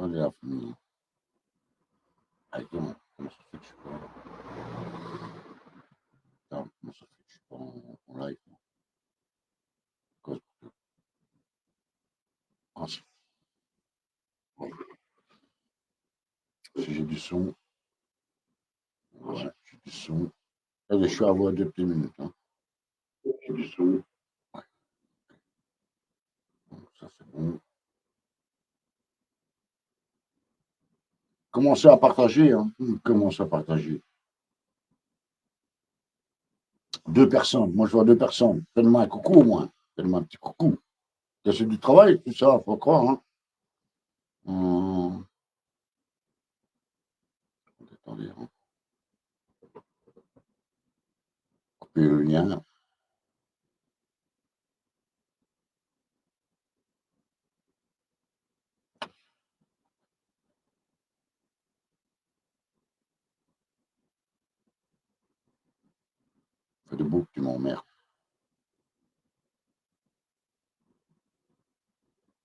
Allez, la famille. Attends, comment ça fait que je suis pas. Attends, comment ça fait que je suis pas en live? Cause... Ah, si j'ai du son, ouais, j'ai du son. Allez, je suis à voix 2 petites minutes. Hein. J'ai du son. Ouais, donc ça c'est bon. Commencez à partager. Hein. Commencez à partager. 2 personnes. Moi, je vois 2 personnes. Faites-moi un coucou au moins. Faites-moi un petit coucou. C'est du travail, tout ça, faut croire. Hein. Attendez, hein. Coupez le lien. Fais de boucle, tu m'emmerdes.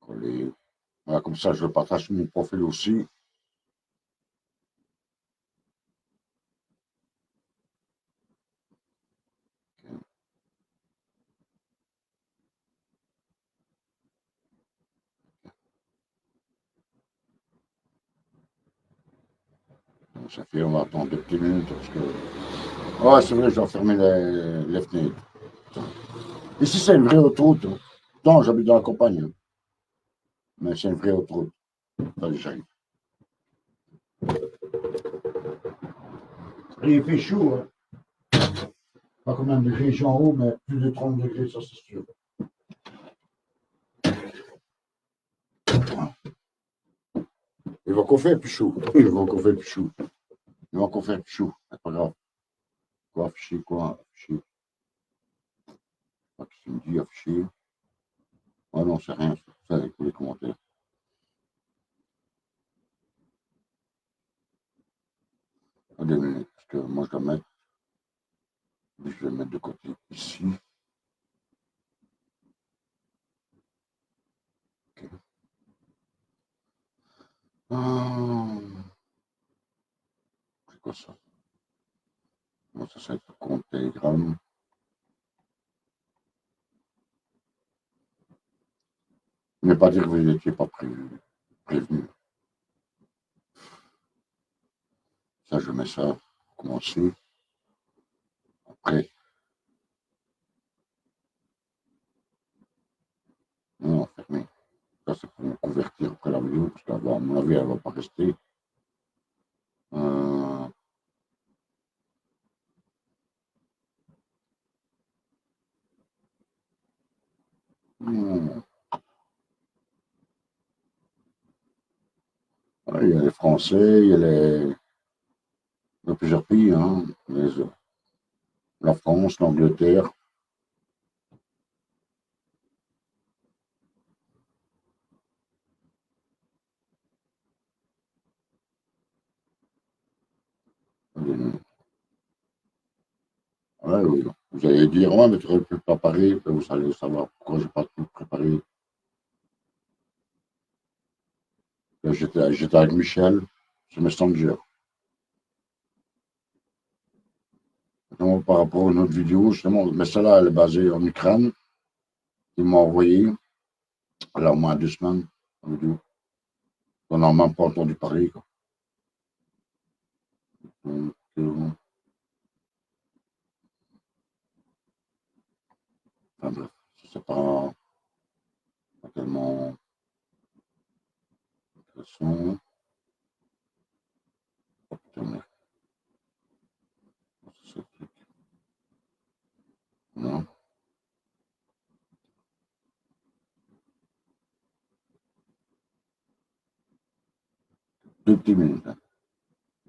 Coller. Voilà, comme ça, je le partage sur mon profil aussi. Donc, ça fait, on va attendre 2 petites minutes parce que. Ouais, c'est vrai, je dois fermer les fenêtres. Ici, c'est une vraie autoroute. Hein. Non, j'habite dans la campagne. Hein. Mais c'est une vraie autoroute. Allez, j'arrive. Il fait chaud. Hein. Pas combien de degrés j'ai en haut, mais plus de 30 degrés, ça c'est sûr. Il va qu'on fait plus chaud. Il va qu'on fait plus chaud. Il va qu'on fait plus chaud. C'est pas grave. Quoi afficher, quoi afficher. Qu'est-ce qu'il me dit afficher? Ah non, c'est rien. Ça, avec les commentaires. À 2 minutes. Parce que moi, je dois mettre. Je vais le mettre de côté ici. Okay. C'est quoi ça? Bon, ça, c'est le compte Telegram. Ne pas dire que vous n'étiez pas prévenu. Ça, je mets ça pour commencer. Après, non, fermé. Ça, c'est pour me convertir après la vidéo, parce qu'à mon avis, elle ne va pas rester. Euh, hmm. Ouais, il y a les Français, il y a il y a plusieurs pays, hein. La France, l'Angleterre. Ouais, oui. Vous allez dire, ouais, mais tu aurais pu le préparer, vous allez savoir pourquoi je n'ai pas tout préparé. J'étais avec Michel, c'est Messenger. Donc, par rapport à une autre vidéo, justement, mais celle-là, elle est basée en Ukraine. Il m'a envoyé, elle a au moins 2 semaines, la vidéo. On n'a même pas entendu parler. Quoi. Donc, enfin bref, c'est pas tellement intéressant. Oh, putain, merde. Non. 2 petites minutes. Hein.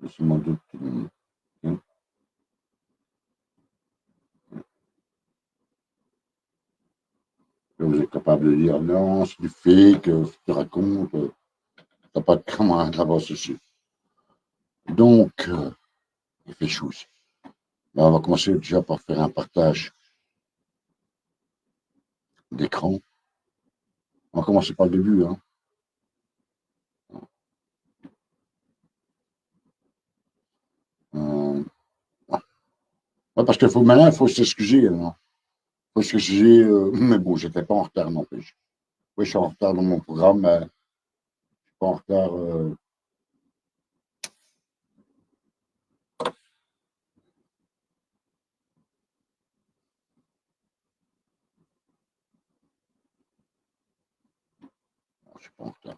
Laissez-moi 2 petites minutes. Okay. Là, vous êtes capable de dire non, c'est du fake, ce que tu racontes. T'as pas de camarade là-bas, ceci. Donc, il fait chaud aussi. Là, on va commencer déjà par faire un partage d'écran. On va commencer par le début. Hein. Ouais, parce qu'il faut maintenant, il faut s'excuser. Il faut s'excuser. Mais bon, j'étais pas en retard, n'empêche. Oui, je suis en retard dans mon programme, mais je suis pas en retard. Je suis pas en retard.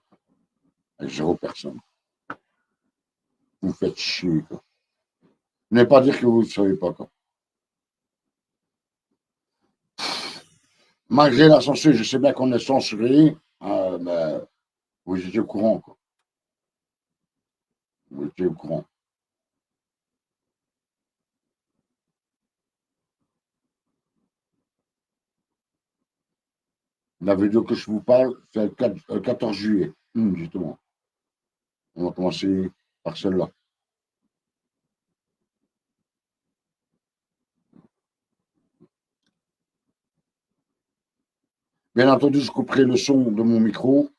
Avec zéro personne. Vous faites chier, quoi. Ne pas dire que vous ne savez pas, quoi. Malgré la censure, je sais bien qu'on est censuré, mais vous étiez au courant, quoi. Vous étiez au courant. La vidéo que je vous parle, c'est le 14 juillet, justement. On va commencer par celle-là. Bien entendu, je couperai le son de mon micro.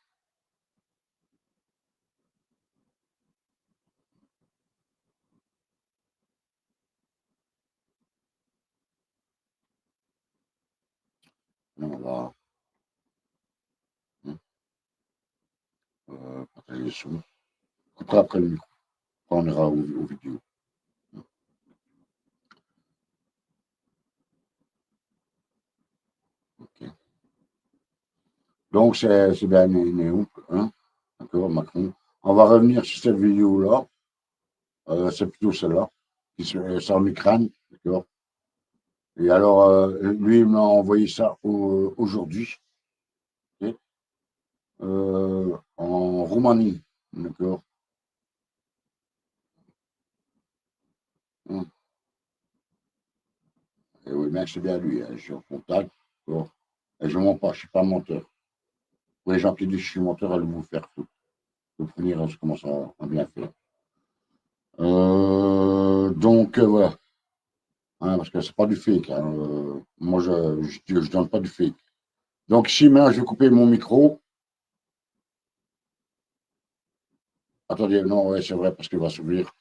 On va partager le son. On coupera après le micro. Quand on ira aux vidéos. Okay. Donc, c'est bien Néo, hein, d'accord, Macron. On va revenir sur cette vidéo-là. C'est plutôt celle-là, qui c'est en Ukraine, d'accord. Et alors, lui, il m'a envoyé ça aujourd'hui, okay, en Roumanie, d'accord. Hum. Et oui, bien, c'est bien lui, hein, je suis en contact, d'accord. Et je ne mens pas, je ne suis pas menteur. Pour les gens qui disent que je suis menteur, allez vous faire tout. Vous finir, je commence à bien faire. Donc, voilà. Hein, parce que c'est pas du fake, hein. Moi, je donne pas du fake. Donc, si maintenant je vais couper mon micro, attendez, non, ouais, c'est vrai, parce qu'il va s'ouvrir.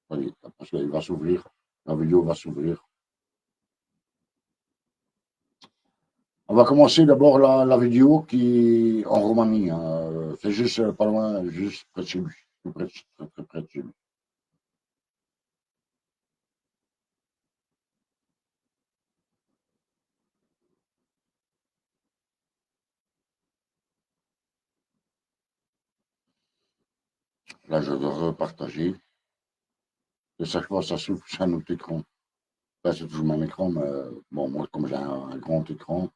Attendez, parce qu'il va s'ouvrir. La vidéo va s'ouvrir. On va commencer d'abord la vidéo qui est en Roumanie, hein. C'est juste pas loin, juste près de chez lui. Tout près, très, très près de chez lui. Là, je dois repartager. Et chaque fois, ça s'ouvre sur un autre écran. Là, c'est toujours mon écran, mais bon, moi, comme j'ai un grand écran,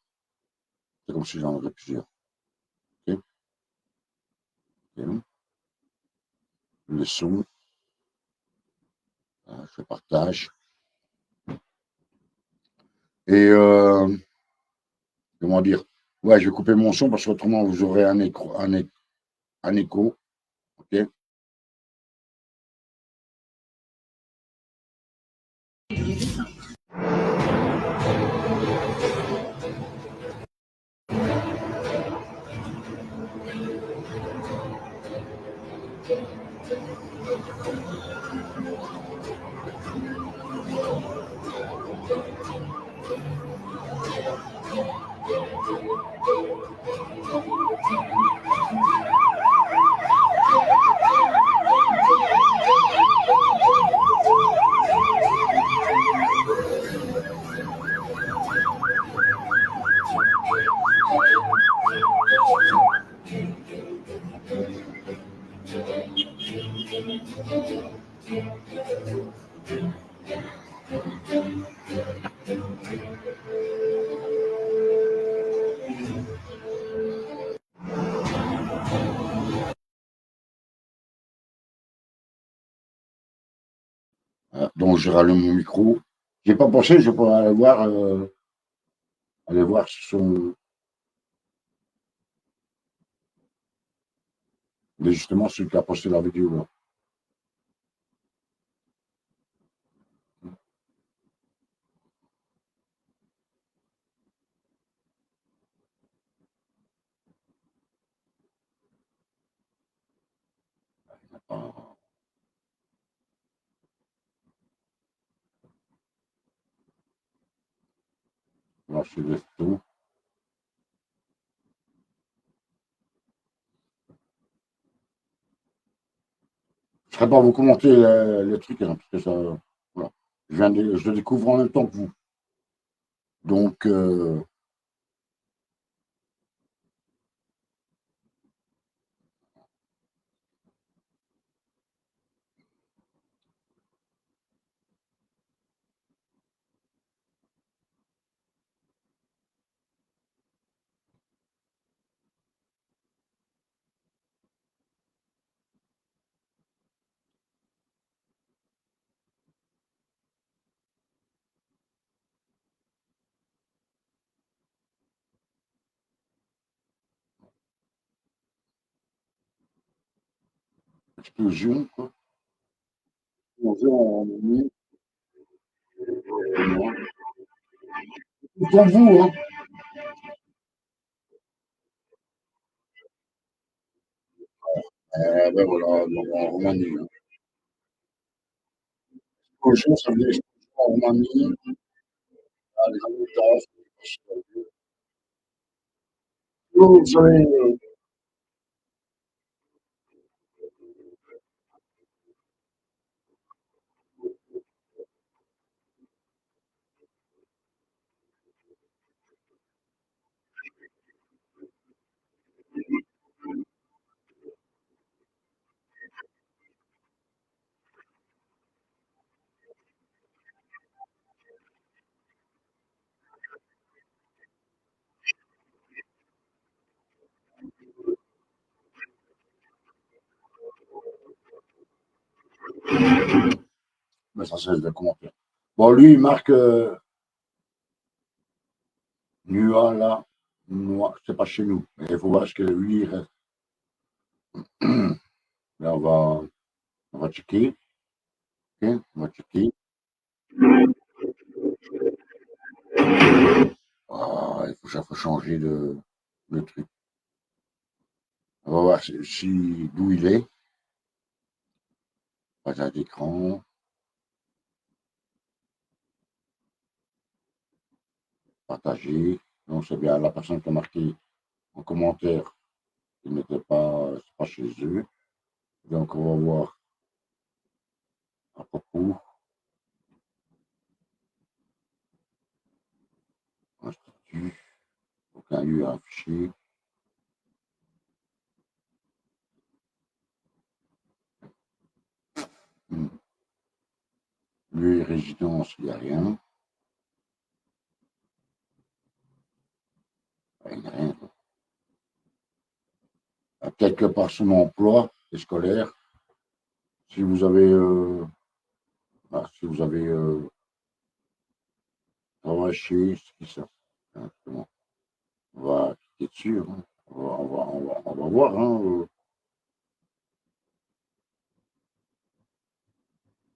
c'est comme si j'en aurais plusieurs. Ok. Ok. Le son, je partage. Et comment dire? Ouais, je vais couper mon son parce qu'autrement vous aurez un écho. Ok. Donc je rallume mon micro. J'ai pas pensé, je pourrais aller voir son, mais justement celui qui a posté la vidéo là. Ah, voir si je laisse tout. Je ne serais pas vous commenter les trucs, hein, parce que ça. Voilà. Je le découvre en même temps que vous. Donc, explosion, quoi. Explosion en nuit. Comme vous, hein. Ben voilà, en Roumanie. Hein. Explosion, ça veut dire explosion en Roumanie, à les Avantages. Vous savez, mais ça cesse de commenter. Bon, lui, il marque Nua là, Noa, c'est pas chez nous. Mais il faut voir ce que lui il reste. Là, on va checker. Ok, on va checker. Ah, il faut changer le truc. On va voir d'où il est. Partage d'écran, partager. Non, c'est bien la personne qui a marqué en commentaire qu'il n'était pas, c'est pas chez eux. Donc, on va voir à propos. Institut, aucun lieu affiché. Hmm. Lieu et résidence, il n'y a rien. Il n'y a rien. Quelque part son emploi scolaire. Si vous avez, si vous avez travaillé, c'est qui ça? Exactement. On va cliquer dessus. Hein. On va voir. Hein,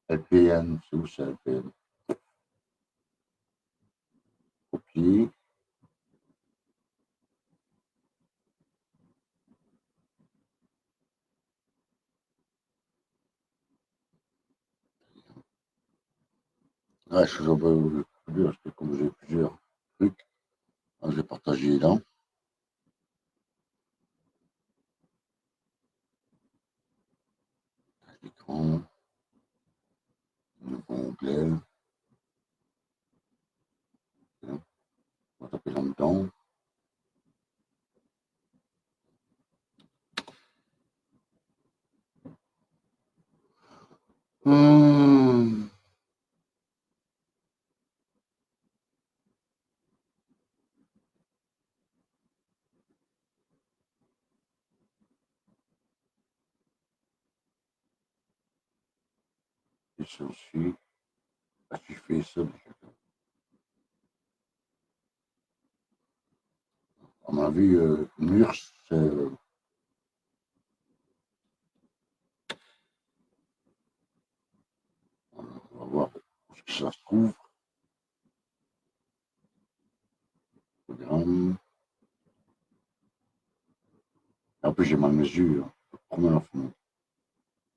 LPN, c'est où c'est LPN? Copier. Ouais, je suis un peu parce que comme j'ai plusieurs trucs, hein, j'ai partagé là. L'écran, nouveau onglet. On va taper là-dedans. Hum, et ça aussi. Ah, si je fais ça, à mon avis, mur, c'est. On va voir ce que ça se trouve. Programme. En plus, j'ai ma mesure. Première fois.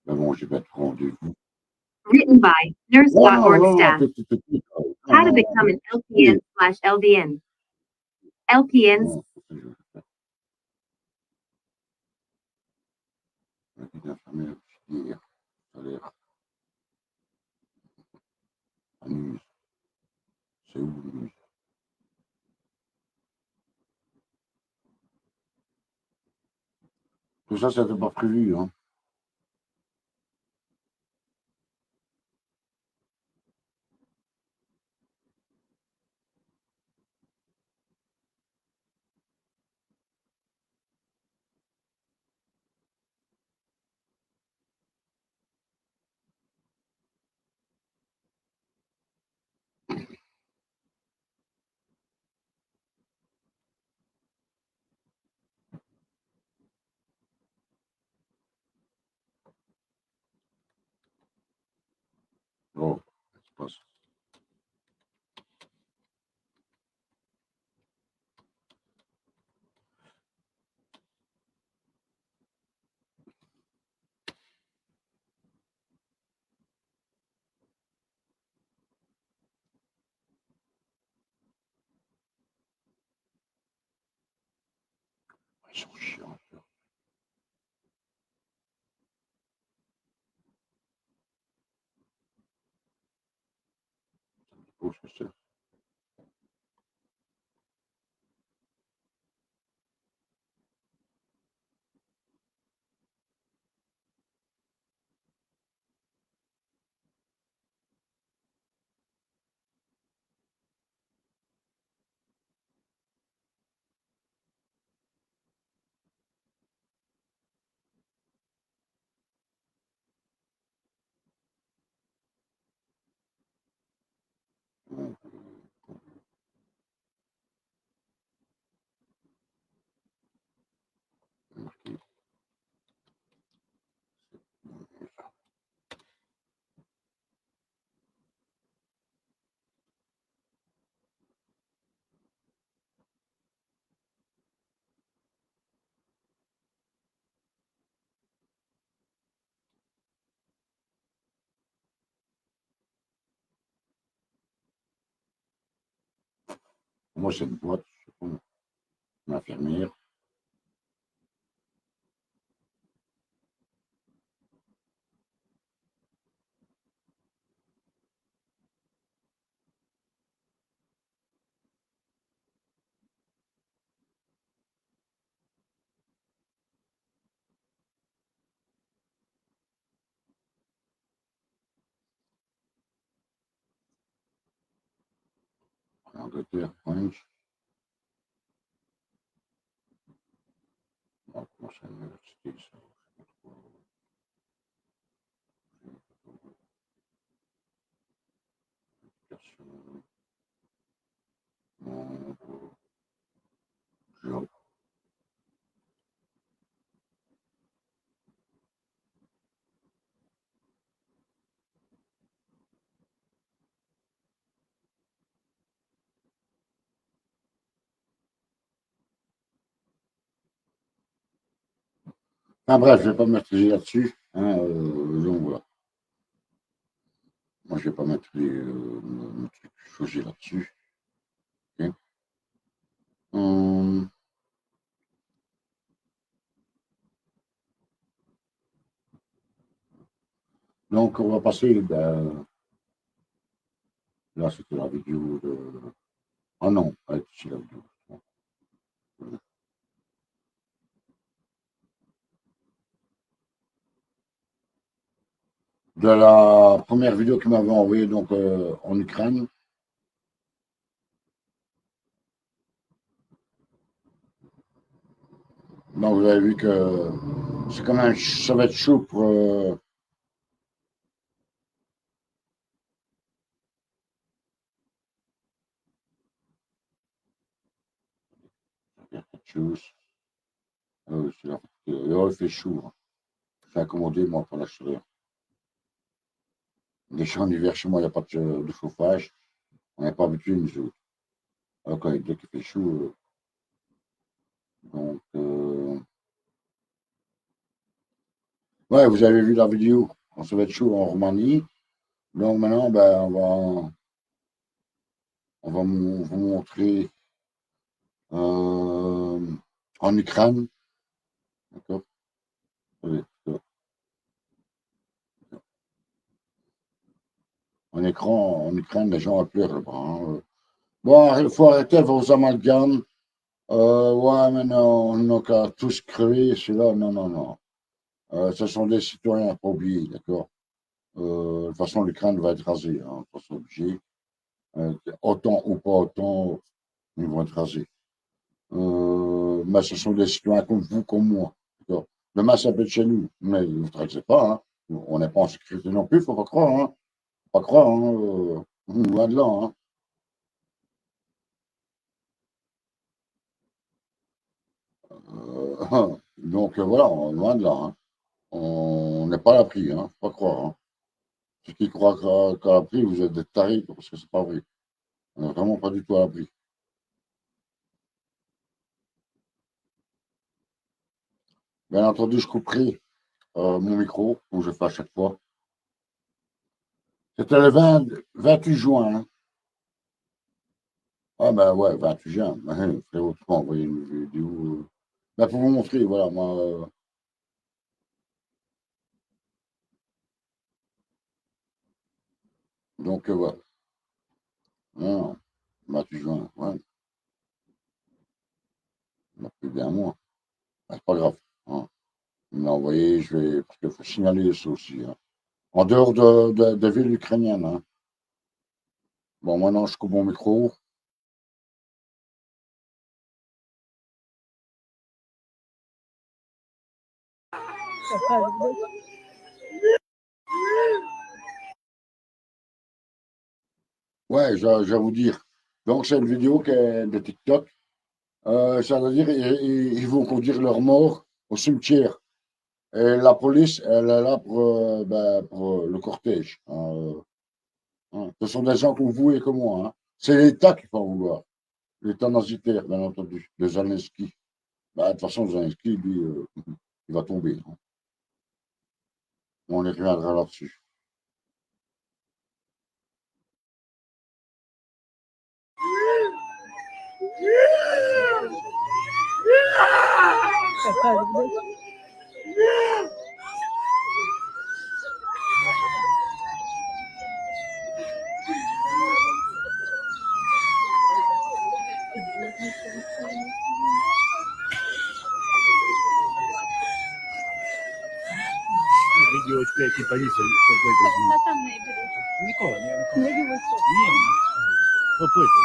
Mais bon, j'ai pas de rendez-vous. Written by Non, non, nurse.org non, non, staff. How to become an LPN/LDN. LPNs. Bon, c'est ça que je vais faire. La vie d'infirmière, auxiliaire, salaire, anus, c'est où l'anus? Tout ça, c'était pas prévu, hein. Oh, c'est pas ça. Ils sont chiants, ça. Oh, je sais. Bon, marqué. Moi, c'est une boîte, je sais pas, une infirmière. En Angleterre, French. On commence à l'université, ça. Éducation, nombre, job. Enfin bref, je ne vais pas m'attarder là-dessus. Hein, donc voilà. Moi, je ne vais pas mettre mes trucs changer là-dessus. Ok. Hum, donc, on va passer. Ben, là, c'était la vidéo de. Ah non, c'est la vidéo. De la première vidéo qu'il m'avait envoyée donc, en Ukraine. Donc, vous avez vu que c'est quand même, ça va être chaud pour. Quelque chose. Il fait chaud, hein. J'ai accommodé, moi, pour la chaleur. Déjà, en hiver, chez moi, il n'y a pas de chauffage. On n'est pas habitué, nous autres. Alors, dès qu'il fait chaud, donc, ouais, vous avez vu la vidéo. On se va être chaud en Roumanie. Donc, maintenant, ben, on va vous montrer en Ukraine, d'accord. Oui, d'accord. En Ukraine, les gens pleurent là-bas, hein. Bon, il faut arrêter vos amalgames. Ouais, mais non, on n'a qu'à tous crever, celui-là, non, non, non. Ce sont des citoyens, pas oublier, d'accord. De toute façon, l'Ukraine va être rasée, hein, pas obligé. Autant ou pas autant, ils vont être rasés. Mais ce sont des citoyens comme vous, comme moi. D'accord. Demain, ça peut être chez nous, mais ne vous tracassez pas, hein. On n'est pas en sécurité non plus, il ne faut pas croire, hein. Pas croire, hein. Loin de là, hein. Donc voilà, loin de là, hein. On n'est pas à l'abri, hein. Faut pas croire, hein. Ceux qui croient qu'à l'abri, vous êtes des tarés, parce que c'est pas vrai. On n'est vraiment pas du tout à l'abri. Bien entendu, je couperai mon micro, comme je fais à chaque fois. C'était le 28 juin, hein. Ah ben ouais, 28 juin. Frérot, tu m'as envoyé une vidéo. Ben, pour vous montrer, voilà, moi. Donc voilà. Non, 28 juin, ouais, il a plus d'un mois. Ben, c'est pas grave, hein. Il me l'a envoyé, je vais. Parce qu'il faut signaler ça aussi, hein. En dehors des villes ukrainiennes, hein. Bon, maintenant, je coupe mon micro. Ouais, je vais vous dire. Donc, c'est une vidéo qui est de TikTok. Ça veut dire ils vont conduire leurs morts au cimetière. Et la police, elle est là pour le cortège, hein, hein. Ce sont des gens comme vous et comme moi, hein. C'est l'État qui va en vouloir. L'État nazitaire, bien entendu, de Zelensky. Bah, de toute façon, Zelensky, lui, il va tomber, hein. On y reviendra là-dessus. Дівочка, які повісили, ніколи не ні, попити.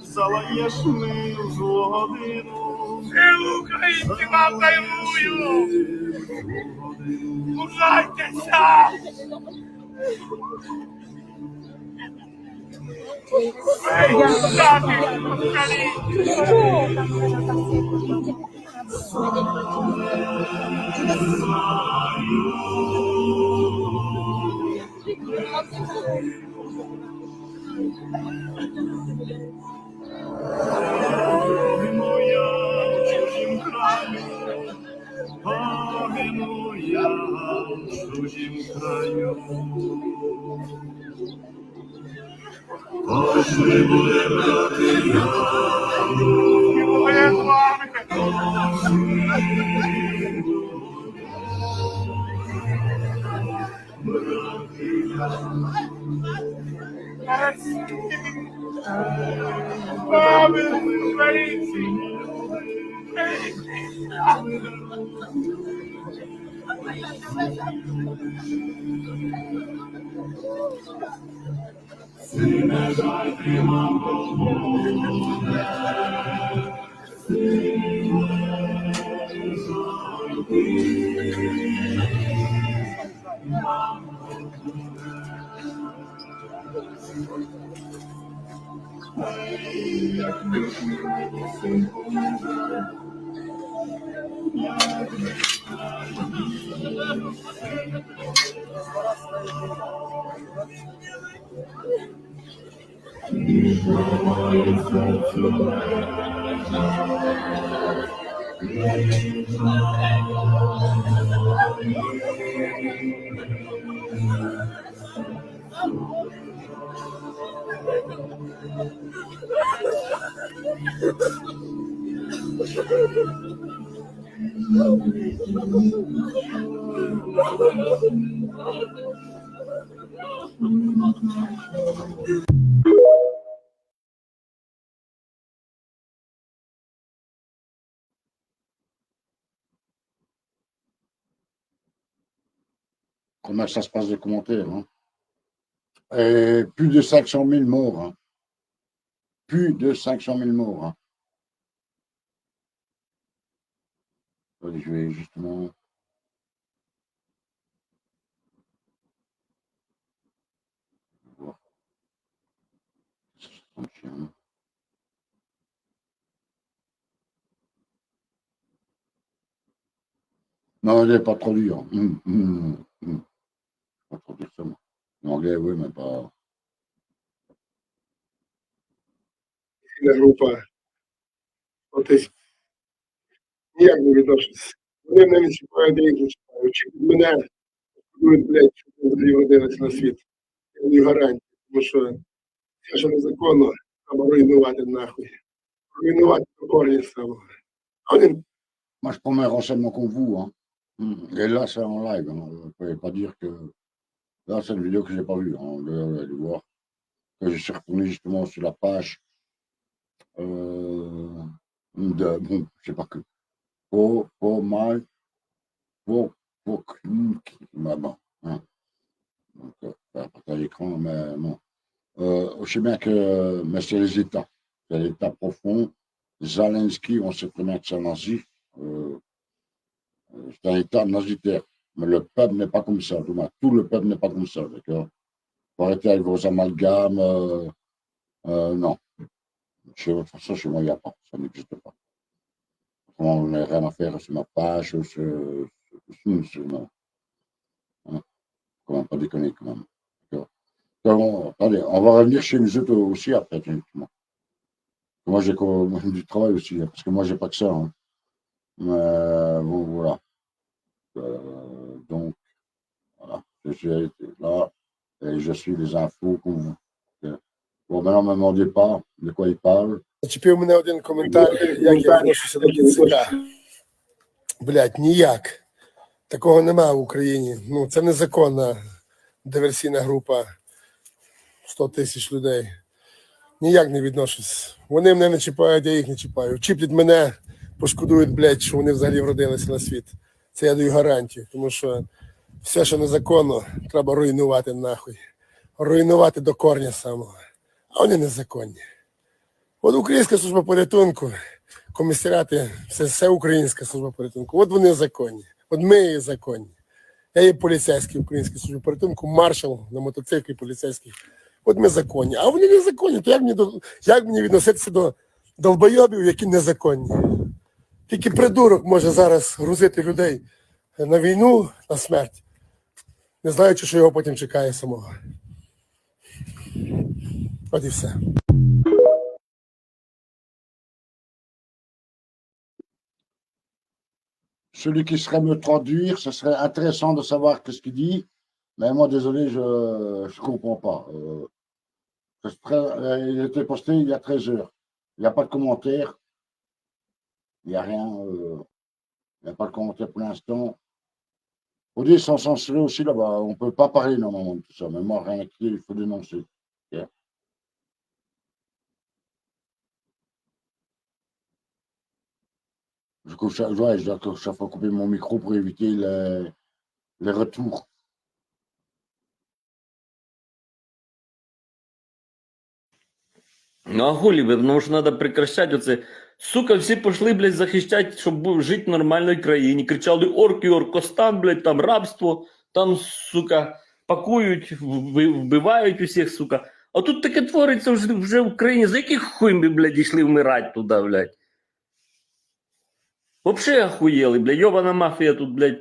Залаєш ми в злу годину. Силу українці вам дайвую! Мужайтеся! Виїжджати москалі! Погину я в чужім краю, погину я в чужім краю. Ось ми будемо брати Comment ça se passe les commentaires, hein. Et plus de 500 000 morts, hein. Plus de 500 000 morts, hein. Allez, je vais justement. Voir. Non, il n'est pas trop dur. Pas trop dire ça, moi. L'anglais, oui, mais pas. Група. Отець ніяк не відношусь. Вони мене чіпають, я їх не чіпаю. Чіпають мене, будуть, блядь, щоб вони взагалі родилися на світ. Я не гарантію, тому що все, що незаконно, треба руйнувати нахуй. Руйнувати до корня самого. А вони Moi, je prends mes renseignements comme vous, hein. Et là, c'est en live, hein. Vous ne pouvez pas dire que. Là, c'est une vidéo que je n'ai pas vue, hein. Vous allez voir. Que je suis retourné justement sur la page de. Bon, je sais pas que. Pour mal. Pour. Bon. Hein. Donc, partage l'écran, mais bon. Je sais bien que. Mais c'est les États. C'est l'État profond. Zelensky, on sait très bien que c'est un nazi. C'est un État nazitaire. Mais le peuple n'est pas comme ça. Tout le peuple n'est pas comme ça, d'accord? Faut arrêter avec vos amalgames. Non. De toute façon, chez moi, il n'y a pas. Ça n'existe pas. On n'a rien à faire sur ma page. Non. Hein? Comment pas déconner, quand même. D'accord? Donc, attendez, on va revenir chez nous autres aussi après, effectivement. Moi, j'ai du travail aussi, hein, parce que moi, j'ai pas que ça. Hein. Mais bon, voilà. Donc, voilà. Je suis là et je suis les infos comme vous. Bon, maintenant, ne me demandez pas de quoi il parle. Зачепив мене один коментар, як я відношуся до ТЦК. Блядь, ніяк. Такого немає в Україні. Ну, це незаконна диверсійна група. 100 тисяч людей. Ніяк не відношусь. Вони мене не чіпають, я їх не чіпаю. Чіплять мене, пошкодують, блядь, що вони взагалі вродилися на світ. Це я даю гарантію, тому що все, що незаконно, треба руйнувати нахуй. Руйнувати до корня самого. А вони незаконні. От Українська служба порятунку, комісаріати, все Українська служба порятунку. От вони законні. От ми є законні. Я є поліцейський Української служби порятунку, маршал на мотоциклі поліцейський. От ми законні. А вони незаконні. То як мені відноситися до долбойобів, які незаконні? Тільки придурок може зараз грузити людей на війну, на смерть, не знаючи, що його потім чекає самого. От і все. Celui qui serait me traduire, ce serait intéressant de savoir ce qu'il dit. Mais moi, désolé, je ne comprends pas. Il était posté il y a 13 heures. Il n'y a pas de commentaire. Il n'y a rien. Il n'y a pas de commentaire pour l'instant. Audio, ils sont censurés aussi là-bas. On ne peut pas parler normalement de tout ça. Mais moi, rien qui, il faut dénoncer. Okay. coup, ouais, je dois chaque fois couper mon micro pour éviter les retours. Ну а хулі ви, тому що треба прекращати оце. Сука, всі пішли, блядь, захищати, щоб жити в нормальній країні. Кричали орки, оркостан, блядь, там рабство, там, сука, пакують, вбивають усіх, сука. А тут таке твориться вже в Україні. За яких хуй ми, блядь, йшли вмирати туди, блядь? Вообще охуєли, блядь, йобана мафія тут, блядь.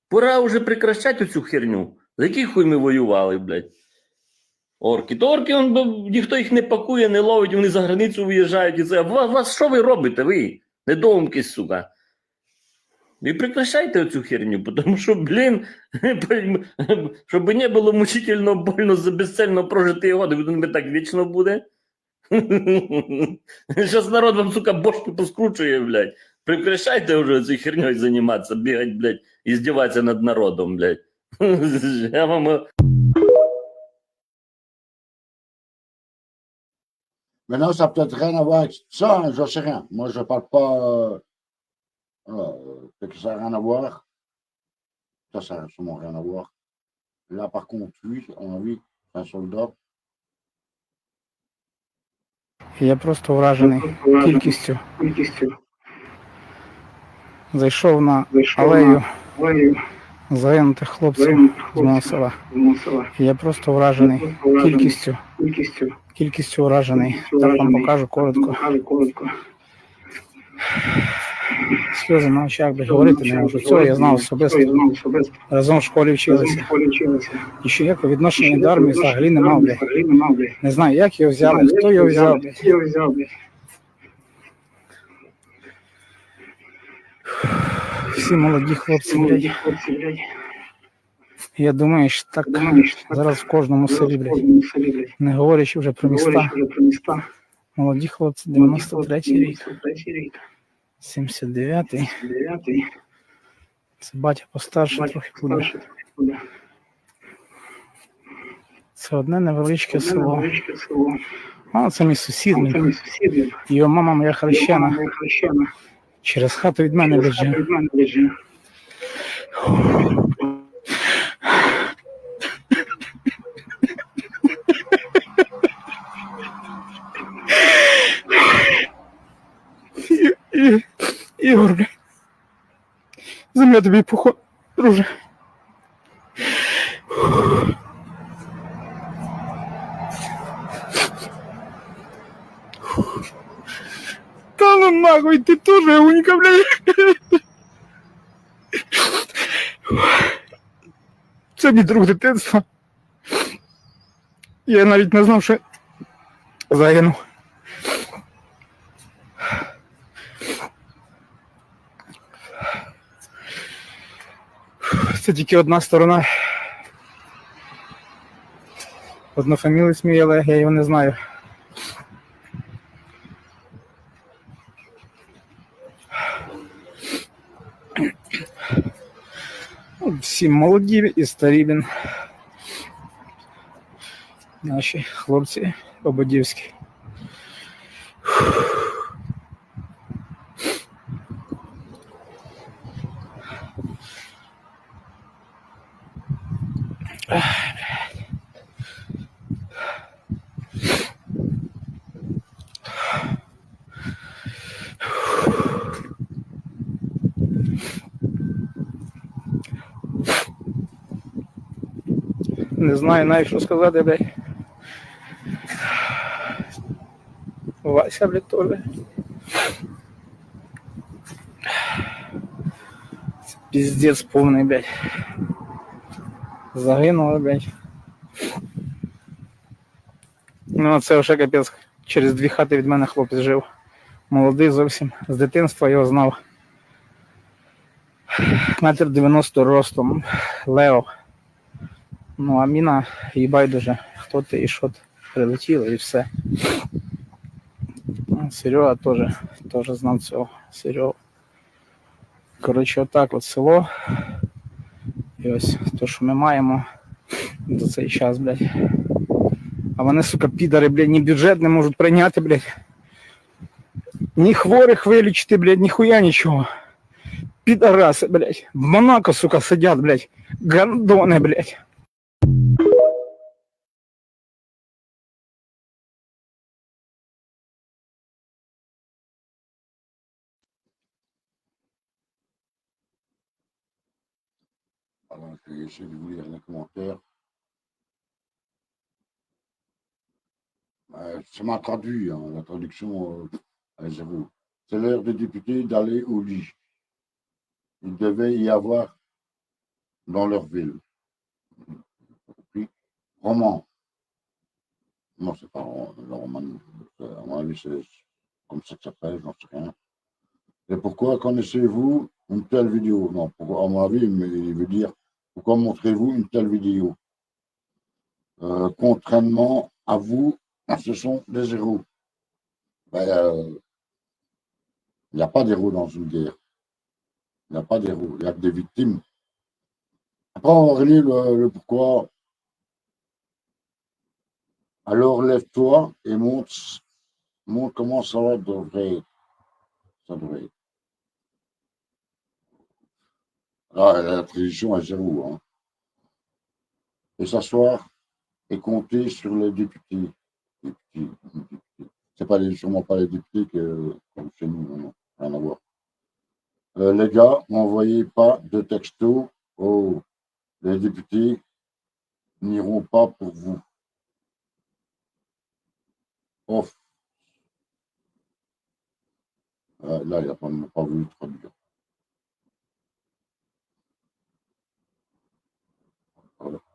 Пора вже прекращати цю херню. За яких хуй ми воювали, блядь? Орки. То орки, ніхто їх не пакує, не ловить, вони за границю виїжджають. І це. Вас що ви робите, ви? Недоумки, сука. Ви прекращайте цю херню, тому що, блін, щоб не було мучительно, больно, безцельно прожити годи, ви так вічно буде. Зараз народ вам, сука, бошки поскручує, блядь. Прекращайте вже цією херньою займатися, бігати, блядь, і здіватися над народом, блядь. Я вам... Maintenant, ça n'a peut-être rien à voir avec ça, hein, j'en sais rien. Moi, je ne parle pas. Voilà, peut-être que ça n'a rien à voir. Ça n'a sûrement rien à voir. Là, par contre, lui, on a vu, c'est un soldat. Я просто вражений кількістю. Зайшов на алею загинутих хлопців з мого села. Я просто вражений кількістю вражений. Так вам покажу коротко. Сльози на очах, блядь, говорити не можу. Цього я знав особисто. Разом в школі вчилися. І що як відношення до армії взагалі не мав, блядь. Не знаю, як його взяли, хто його взяв, блядь. Всі молоді хлопці, блядь. Я думаю, що так зараз в кожному селі, блядь. Не говорячи вже про міста. Молоді хлопці, 93-й рік. 79-й. Це батя постарше трохи буде. Це одне невеличке село. А це мій сусід. Його мама моя хрещена. Через хату від мене лежить. Ігор, блядь. Земля тобі пухо, друже. Та ну нахуй, ти теж гунька, блядь. Це мій друг дитинства. Я навіть не знав, що загинув. Це тільки одна сторона. Однофамілець мій, але я його не знаю. Всі молоді і старі, блін. Наші хлопці ободівські. Не знаю навіть, що сказати, блядь. Вася, блядь, теж. Пиздец повний, блядь. Загинули, блядь. Ну, це вже капець. Через 2 хати від мене хлопець жив. Молодий зовсім. З дитинства його знав. 1,90 м ростом. Лео. Ну, а міна, їй байдуже, хто ти і що ти. Прилетіло і все. Серега теж знав цього. Серега. Коротше, отак от село. І ось те, що ми маємо за цей час, блядь. А вони, сука, підари, блядь, ні бюджет не можуть прийняти, блядь. Ні хворих вилічити, блядь, ніхуя нічого. Пидорасы, блядь. В Монако, сука, сидят, блядь. Гандоны, блядь. Alors, je vais essayer de vous lire les commentaires. Ça m'a traduit, hein, la traduction, j'avoue. C'est l'heure des députés d'aller au lit. Il devait y avoir dans leur ville. Puis, roman. Non, c'est pas le roman. À mon avis, c'est comme ça que ça s'appelle, j'en sais rien. Et pourquoi connaissez-vous une telle vidéo? Non, pourquoi, à mon avis, il veut dire pourquoi montrez-vous une telle vidéo? Contrairement à vous, ce sont des héros. Ben, il n'y a pas d'héros dans une guerre. Il n'y a pas d'héros. Il y a que des victimes. Après, on va relire le pourquoi. Alors, lève-toi et montre comment ça devrait être. Ça devrait être. Là, la précision est zéro. Hein. Et s'asseoir et compter sur les députés. C'est pas sûrement pas les députés comme chez nous, non, rien à voir. Les gars, n'envoyez pas de texto. Oh, les députés n'iront pas pour vous. Off. Là, il n'a pas voulu traduire.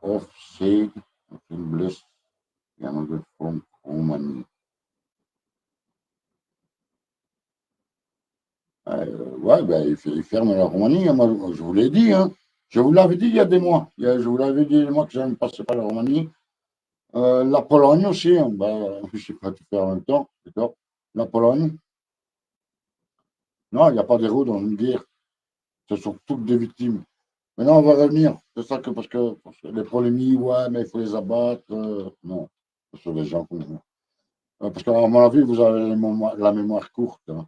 Off, c'est une blesse. Il y a un autre forme Roumanie. Ouais, ben, il ferme la Roumanie. Hein, moi, je vous l'ai dit. Hein. Je vous l'avais dit il y a des mois. Je vous l'avais dit il y a des mois que je ne passais pas la Roumanie. La Pologne aussi. Hein, ben, je ne sais pas tout faire en même temps. D'accord. La Pologne. Non, il n'y a pas d'héros dans une guerre. Ce sont toutes des victimes. Maintenant, on va revenir. C'est ça que parce que les polémiques, ouais, mais il faut les abattre. Non, ce sont des gens comme vous. Parce qu'à mon avis, vous avez la mémoire courte. Hein.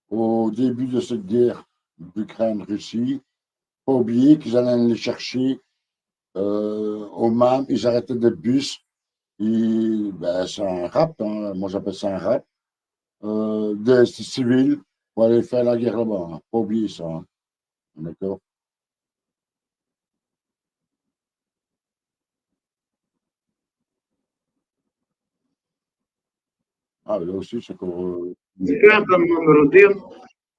Au début de cette guerre d'Ukraine-Russie, pas oublier qu'ils allaient les chercher au MAM, ils arrêtaient des bus. Ben, c'est un rap, hein, moi j'appelle ça un rap, des civils pour aller faire la guerre là-bas. Hein. Pas oublier ça. Hein. D'accord. Ah, là aussi, c'est pour. Секретом номер один.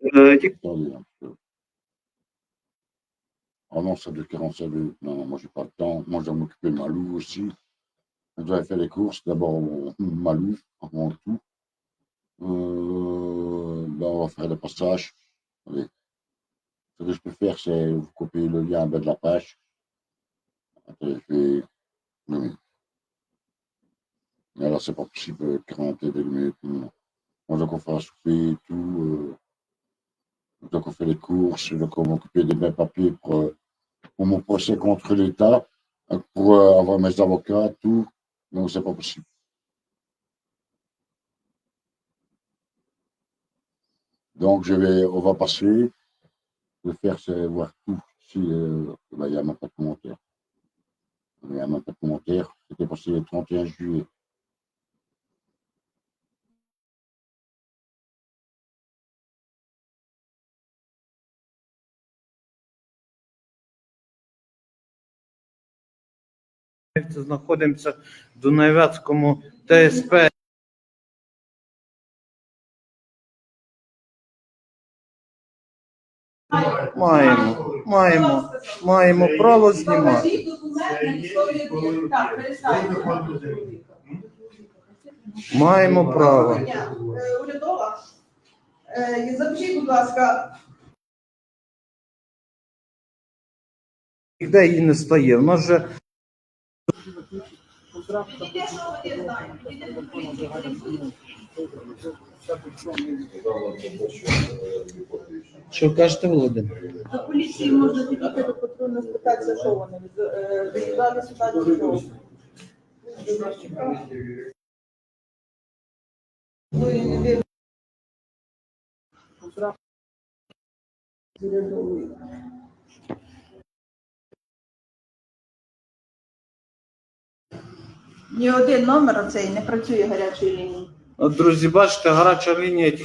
Attendez, hein, parce que- Oh non, ça de 45 minutes. Non, non, moi j'ai pas le temps. Moi, je dois m'occuper de Malou aussi. Je dois faire les courses. D'abord, Malou, avant tout. Ben, on va faire le passage. Allez. Ce que je peux faire, c'est vous copier le lien en bas de la page. Attendez, je vais. Oui. Mais là, c'est pas possible, 42 minutes. Non. Moi, donc, on fera souper et tout. Donc, on fait les courses. Donc, on va m'occuper des biens papiers pour mon procès contre l'État, pour avoir mes avocats, tout. Donc, c'est pas possible. Donc, on va passer. Le faire, c'est voir tout. Si, ben, il n'y a même pas de commentaire. Il n'y a même pas de commentaire. C'était passé le 31 juillet. Знаходимося в Дунаєвецькому ТСП. Маємо право знімати. Маємо право. Урядова. Запишіть, будь ласка. Ніде її не стає. В нас же Тільки що вони знають. що кажете, Володимир? До поліції можна підійти до патрульно спитатися, що вони віддали сюди до чого. Ні один номер оцей не працює гарячої лінії. От, друзі, бачите, гаряча лінія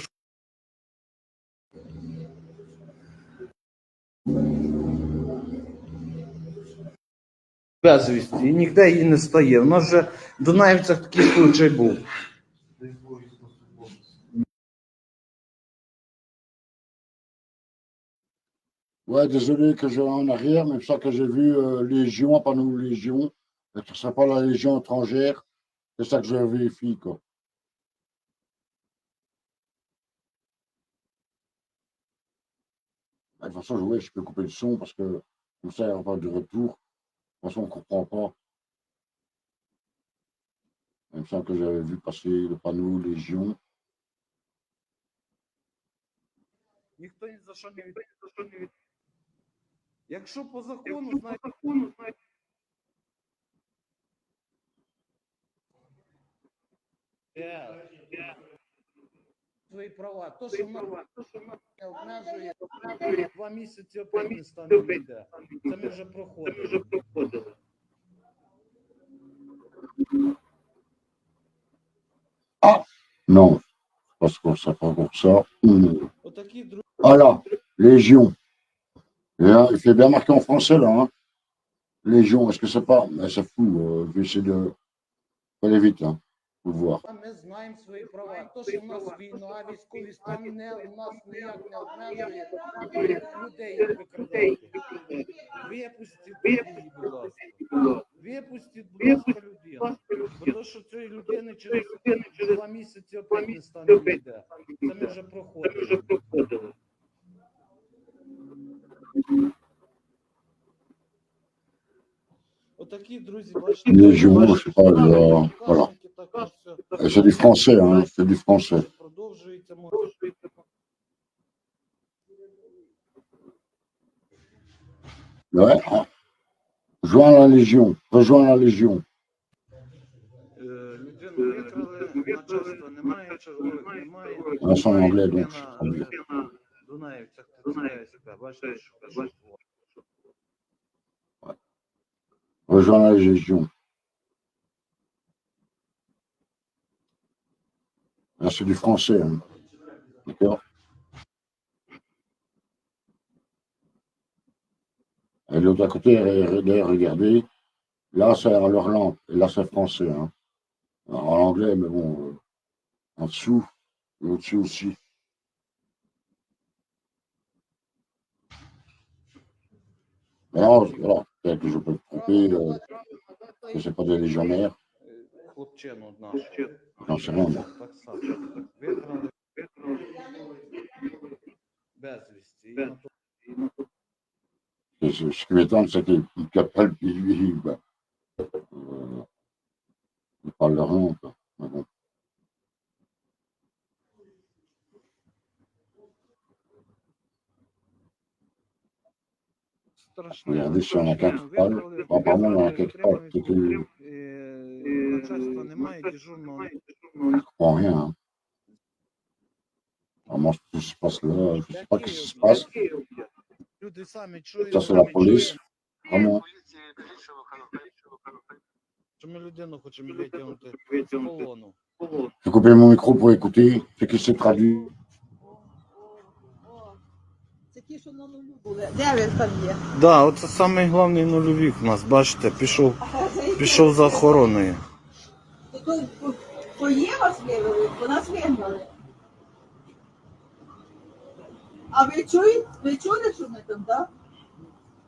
безвісті, і ніде її не стає. У нас же в Дунаївцях такий случай був. Ouais, désolé que je en arrière, mais c'est ça que j'ai vu Légion, pas nous Légion. Et ce serait pas la Légion étrangère. C'est ça que je vérifie, quoi. De toute façon, ouais, je peux couper le son parce que comme ça, il n'y aura pas de retour. De toute façon, on ne comprend pas. Il me semble que j'avais vu passer le panneau Légion. Ніхто ні за що не від... Якщо по закону, знаєте, свої права. То, що в нас не обмежує, 2 місяці опять не стане ніде. Це ми вже проходили. Ah non, parce qu'on ne sait pas pour ça. Отакі друзі. Ah là, Légion. Et là, il fait bien marqué en français là. Hein. Légion, est-ce que c'est pas. Mais c'est fou, je vais essayer de. Faut aller vite, hein. Faut le voir. Ми знаємо свої права. То, що в нас війна, а військові стані нас ніяк не обмежує людей викрадати. Випустіть її, будь ласка. Випустіть, будь ласка, людину. Бо то, що цієї людини через 2 місяці опять не стане ніде. Це ми вже проходили. Отакі, друзі, бачите. Légion, je sais pas, voilà. Et c'est du français, hein, c'est du français. Продовжується. Ouais, hein. Joins la Légion, rejoins la Légion. Людину викрали, начальства немає, чергових немає. On est en anglais, donc je comprends bien. Дунаївцях ТЦК, бачите, що кажуть. Rejoins la Légion. Là, c'est du français, hein. D'accord? Et l'autre à côté, regardez, là, c'est à leur langue, et là, c'est français, hein. Alors, en anglais, mais bon, en dessous, et au-dessus aussi. Mais non, voilà, peut-être que je peux me tromper, que c'est pas des légionnaires, Хлопчину нашу. j'en sais rien, moi. Так само. Викрали безвісті. Et ce qui m'étonne, c'est qu'ils ils parlent leur langue, quoi. Mais bon. Страшне. Regardez si on a quatre pales. Bon, apparemment, on en a quelque part. Peut-être que Начальства немає, дежурного. je comprends rien, hein. Vraiment, tout se passe là, je sais pas ce qui se passe. Люди самі чують. Ça, c'est la police. Vraiment. Що ми людину хочемо витягнути з полону. J'ai coupé mon micro pour écouter, c'est qui s'est traduit. Це ті, що на нулю були. 9 там є. Да, оце самий головний нульовік у нас, бачите, пішов за охороною. То є вас вивели, бо нас вигнали. А ви чуєте? Ви чули, що ми там, так?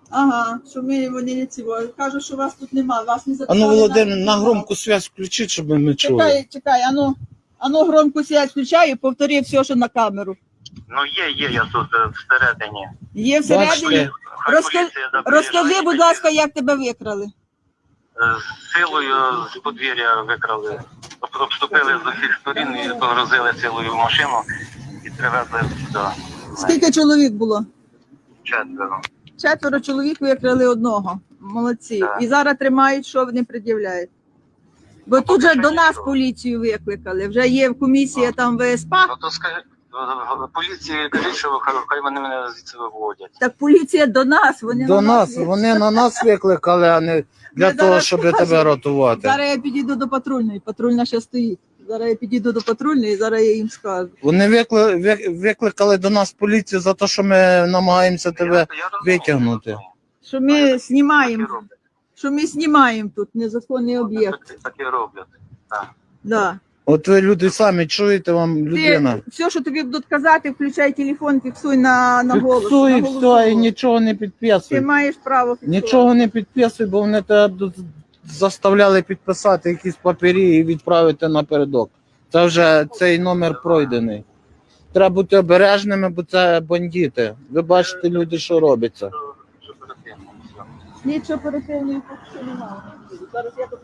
Ага, що вони не цього. Кажуть, що вас тут нема, вас не запитали. Ану, Володимир, на громку связь включіть, щоб ми чули. Чекай, ану громку связь включаю, повтори все, що на камеру. Ну, є, я тут всередині. Є всередині? Розкажи, будь ласка, як тебе викрали. З силою з подвір'я викрали. Обступили з усіх сторін і погрузили силою в машину і привезли сюди. Скільки чоловік було? 4. 4 чоловік викрали одного. Молодці. Так. І зараз тримають, що вони пред'являють. Бо тут же до нас поліцію викликали. Вже є комісія там ВСП. Ну, то Поліції кажіть, що хай вони мене звідси виводять. Так поліція до нас, вони До на нас, є. вони на нас викликали, а не для Ми того, зараз щоб покажемо. тебе рятувати. Зараз я підійду до патрульної, патрульна ще стоїть. Зараз я підійду до патрульної і зараз я їм скажу. Вони викликали до нас поліцію за те, що ми намагаємося тебе Я розумію, витягнути. я розумію. Що ми Так знімаємо, і роблять. що ми знімаємо тут незаконний об'єкт. Так і роблять. Так. Да. От ви люди самі чуєте, вам людина. Ти все, що тобі будуть казати, включай телефон, фіксуй на голос. Фіксуй, на все, голосову. і нічого не Ти підписуй. маєш право фіксувати. Нічого не підписуй, бо вони тебе заставляли підписати якісь папері і відправити напередок. Це вже цей номер пройдений. Треба бути обережними, бо це бандити. Ви бачите, люди, що робиться. Що перетягнемо, все. Слідчо оперативної поки що немає. Зараз я тут.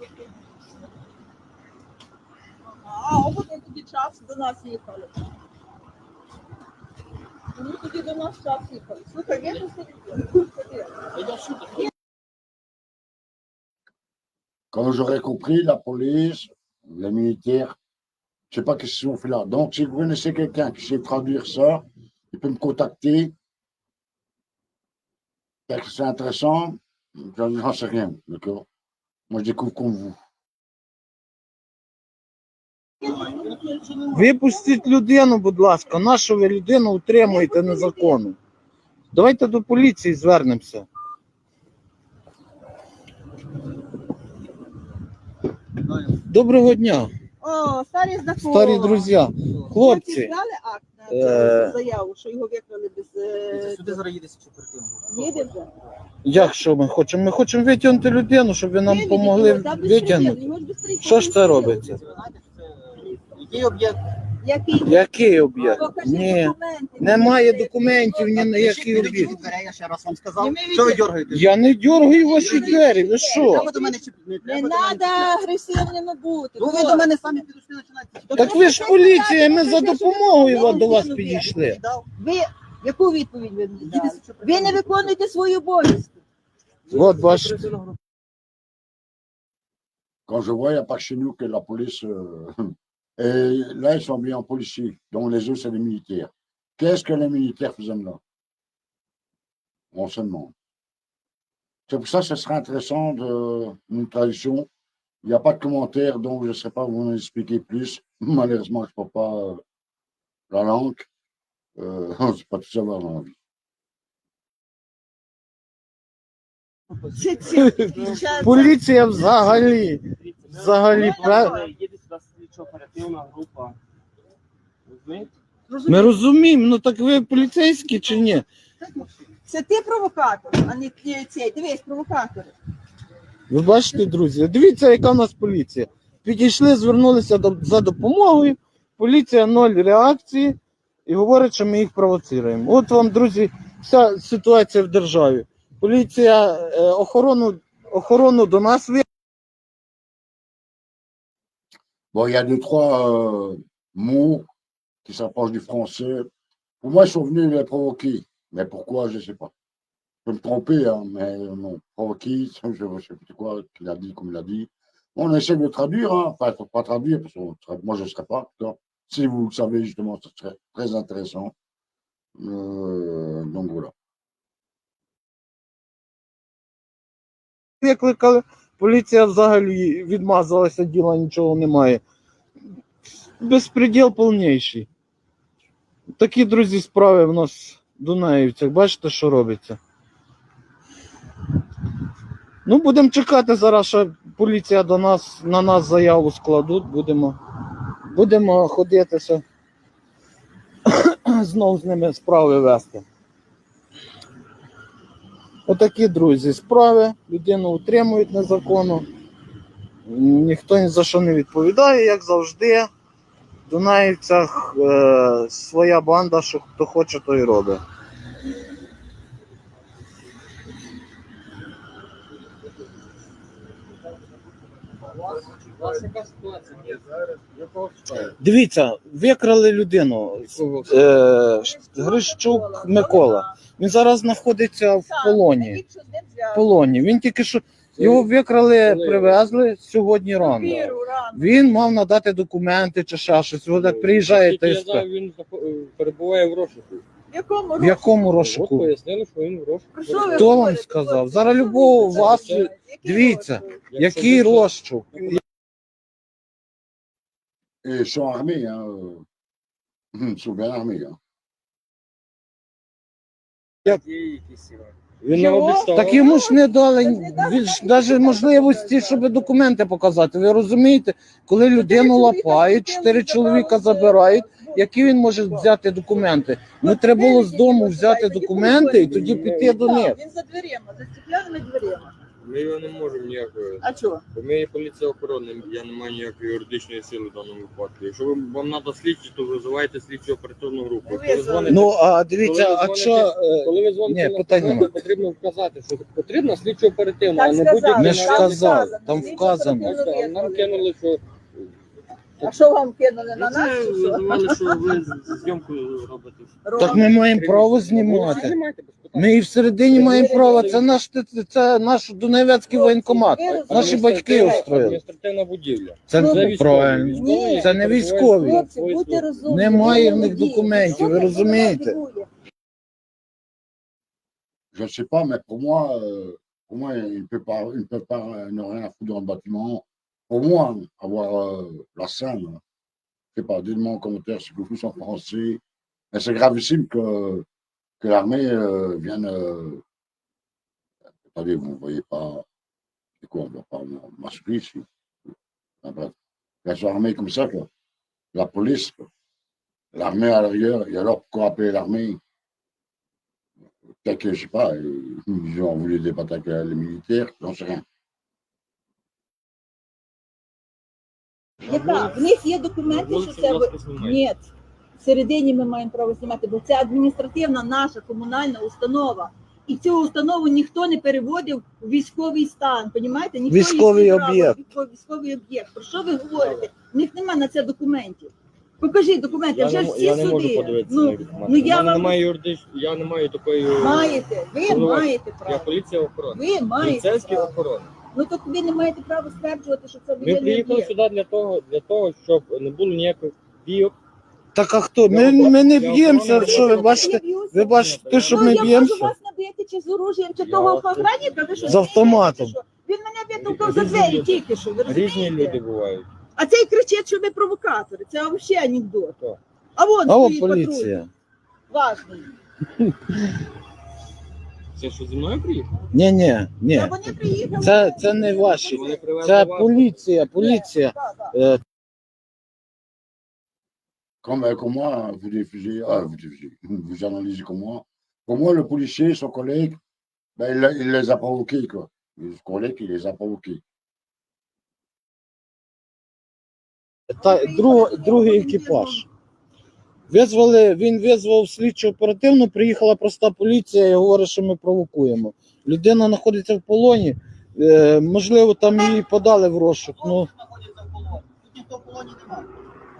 А, от тоді час до нас їхали. Ну тоді до нас час їхали. Слухай, я тут Quand j'aurais compris, la police, les militaires, je sais pas qu'est-ce qu'ils ont fait là. Donc, si vous connaissez quelqu'un qui sait traduire ça, il peut me contacter. Parce que c'est intéressant, j'en sais rien, d'accord? Moi, je découvre comme vous. Випустіть людину, будь ласка. Нашу ви людину утримуєте незаконно. Давайте до поліції звернемося. Доброго дня, О, старі знакомі. старі друзі. Хлопці, Взяли акт на Е, цю заяву, що його викрали без... Сюди зараз їде оперативно. Їде вже? як що ми хочемо? Ми хочемо витягнути людину, щоб ви нам Виведіть допомогли його, там без витягнути. приїзду, його ж без приїзду. Що ж це робиться? Який об'єкт? Який? Який об'єкт? Покажи Ні, документи. немає документів ні на який Від об'єкт. дверей, я ще раз вам сказав. Ні, ми Що ви від- дергаєте? Я не дергаю ваші двері, ви що? Треба до мене чіпляти. Не треба до мене треба чіпляти. агресивними бути. Ну ви до мене самі підійшли, починаєте. Так ви ж поліція, ми за допомогою до вас підійшли. Ви яку відповідь ви мені дали? Ви не виконуєте свої обов'язки. От бачите. Quand je vois, il n'y a pas que chez nous que la police. Et là, ils sont habillés en policiers, dont les autres, c'est les militaires. Qu'est-ce que les militaires faisaient là? On se demande. C'est pour ça que ce serait intéressant une traduction. Il n'y a pas de commentaires, donc je ne sais pas vous en expliquer plus. Malheureusement, je ne peux pas la langue. Je ne sais pas tout savoir dans la vie. Поліція взагалі. Взагалі. Їде сюди слідчо оперативна група. Розумієте? Ми розуміємо, ну так ви поліцейські чи ні? Це ти провокатор, а не цей. Дивись, провокатор. Ви бачите, друзі, дивіться, яка в нас поліція. Підійшли, звернулися за допомогою, поліція ноль реакції і говорить, що ми їх провоцируємо. От вам, друзі, вся ситуація в державі. Поліція охорону до нас Bon, il y a deux, trois mots qui s'approchent du français. Pour moi, ils sont venus les provoquer. Mais pourquoi, je ne sais pas. Je peux me tromper, hein, mais non. Provoquer, je ne sais plus quoi qu'il a dit, comme il a dit. On essaie de traduire, hein. Enfin, il ne faut pas traduire, parce que moi, je ne serais pas. Si vous le savez, justement, ce serait très intéressant. Donc, voilà. викликали, поліція взагалі відмазалася, діла нічого немає. Безпреділ повніший. Такі, друзі, справи в нас в Дунаївцях. Бачите, що робиться? Ну, будемо чекати зараз, що поліція на нас заяву складуть. Будемо ходитися. Знову з ними справи вести. Отакі, друзі, справи. Людину утримують незаконно. Ніхто ні за що не відповідає, як завжди. В Дунаївцях своя банда, що хто хоче, то й робить. Дивіться, викрали людину. Грищук Микола. Він зараз знаходиться в полоні. Він тільки що Його викрали, привезли сьогодні рано. Віру, рано. Він мав надати документи чи ще щось. Ось так приїжджає Я ТСП. знаю, він перебуває в розшуку. В якому В якому От розшуку? пояснили, що він в розшуку. Про що ви Хто вам говорите? сказав? Зараз любого вас, дивіться, який розшук. Et ils sont armés, hein. Ils sont bien armés, hein. Він Чого? не обіцяв. Так йому ж не дали навіть можливості, щоб документи показати. Ви розумієте, коли людину лапають, 4 чоловіка забирають, які він може взяти документи? Ну треба було з дому взяти документи і тоді піти до них. Він за дверима, за стеклянними дверима. Ми його не можемо ніякої. А чого? Бо ми є поліція охорони, я не маю ніякої юридичної сили в даному випадку. Якщо вам треба слідчі, то визивайте слідчу оперативну групу. Коли ви дзвоните- Ну а дивіться, коли ви а дзвоните- що? Коли ви дзвоните Ні, на питань 102, нема. потрібно вказати, що потрібна слідчо оперативна, а Так не сказали. будь-яка. Не ж Там казав, вказано, там слідчо вказано. оперативну Бачите, а нам кинули, що А що вам кинули на це нас? чи що? визивали, що ви зйомку робите. Так ми маємо право знімати. Знімайте, без питань. Ми і всередині маємо право. Це наш Донецький воєнкомат. Наші батьки устроїли. Адміністративна будівля. Це військові. правильно. Ні. Це не військові. Хлопці, будьте розумні. Немає в них документів, ви розумієте? Je ne sais pas, mais pour moi, il ne peut pas ne rien foutre dans le bâtiment. Pour moi, avoir la scène, je ne sais pas, dites-moi en commentaire ce que vous en pensez. Mais c'est gravissime que l'armée vienne. Attendez, vous ne voyez pas. C'est quoi, on ne doit pas masquer ici. Enfin, bref. Qu'elles soient armées comme ça, quoi. La police, quoi. L'armée à l'arrière, et alors pourquoi appeler l'armée? Peut-être que, je sais pas, ils ont voulu débattaquer les militaires, j'en sais rien. Яка? В них є документи, що це... Ні. Всередині ми маємо право знімати, бо це адміністративна наша комунальна установа. І цю установу ніхто не переводив у військовий стан, понімаєте? Ніхто Військовий їх не брав, об'єкт. Військовий об'єкт. Про що ви говорите? В них немає на це документів. Покажіть документи, вже ж всі Я не можу суди. подивитися на документи. Ну я вам... Я не маю такої... Маєте, ви маєте Я право. поліція охорони. Ви маєте Поліцейські право. охорони. Ну так ви не маєте права стверджувати, що це Ми воєнний приїхали об'єкт. сюди для того, щоб не було ніяких бійок. Так а хто? Ми не б'ємося, що ви бачите? Ви бачите, що Ну, ми я можу б'ємося? вас набити чи з оружієм, чи того охранника, ви що? З автоматом. смієтеся, що? Він мене витовкав за двері тільки що, ви Різні розумієте? люди бувають. А цей кричить, що ми провокатори. Це взагалі анекдот. Хто? А вон А о, стоїть патруль. поліція. Важний. Це що, зі мною приїхав? Ні. Та вони приїхали. Це не ваші. Вони привезли Це вас. поліція. Так, так. Comme moi, vous diffusez, vous analysez comme moi. Pour moi, le policier, son collègue, ben, il les a provoqués, quoi. Son collègue, il les a provoqués. Другий екіпаж. Він визвав слідчу оперативну, приїхала проста поліція і говорить, що ми провокуємо. Людина знаходиться в полоні, можливо, там її подали в розшук. Ну, Ніхто в полоні немає.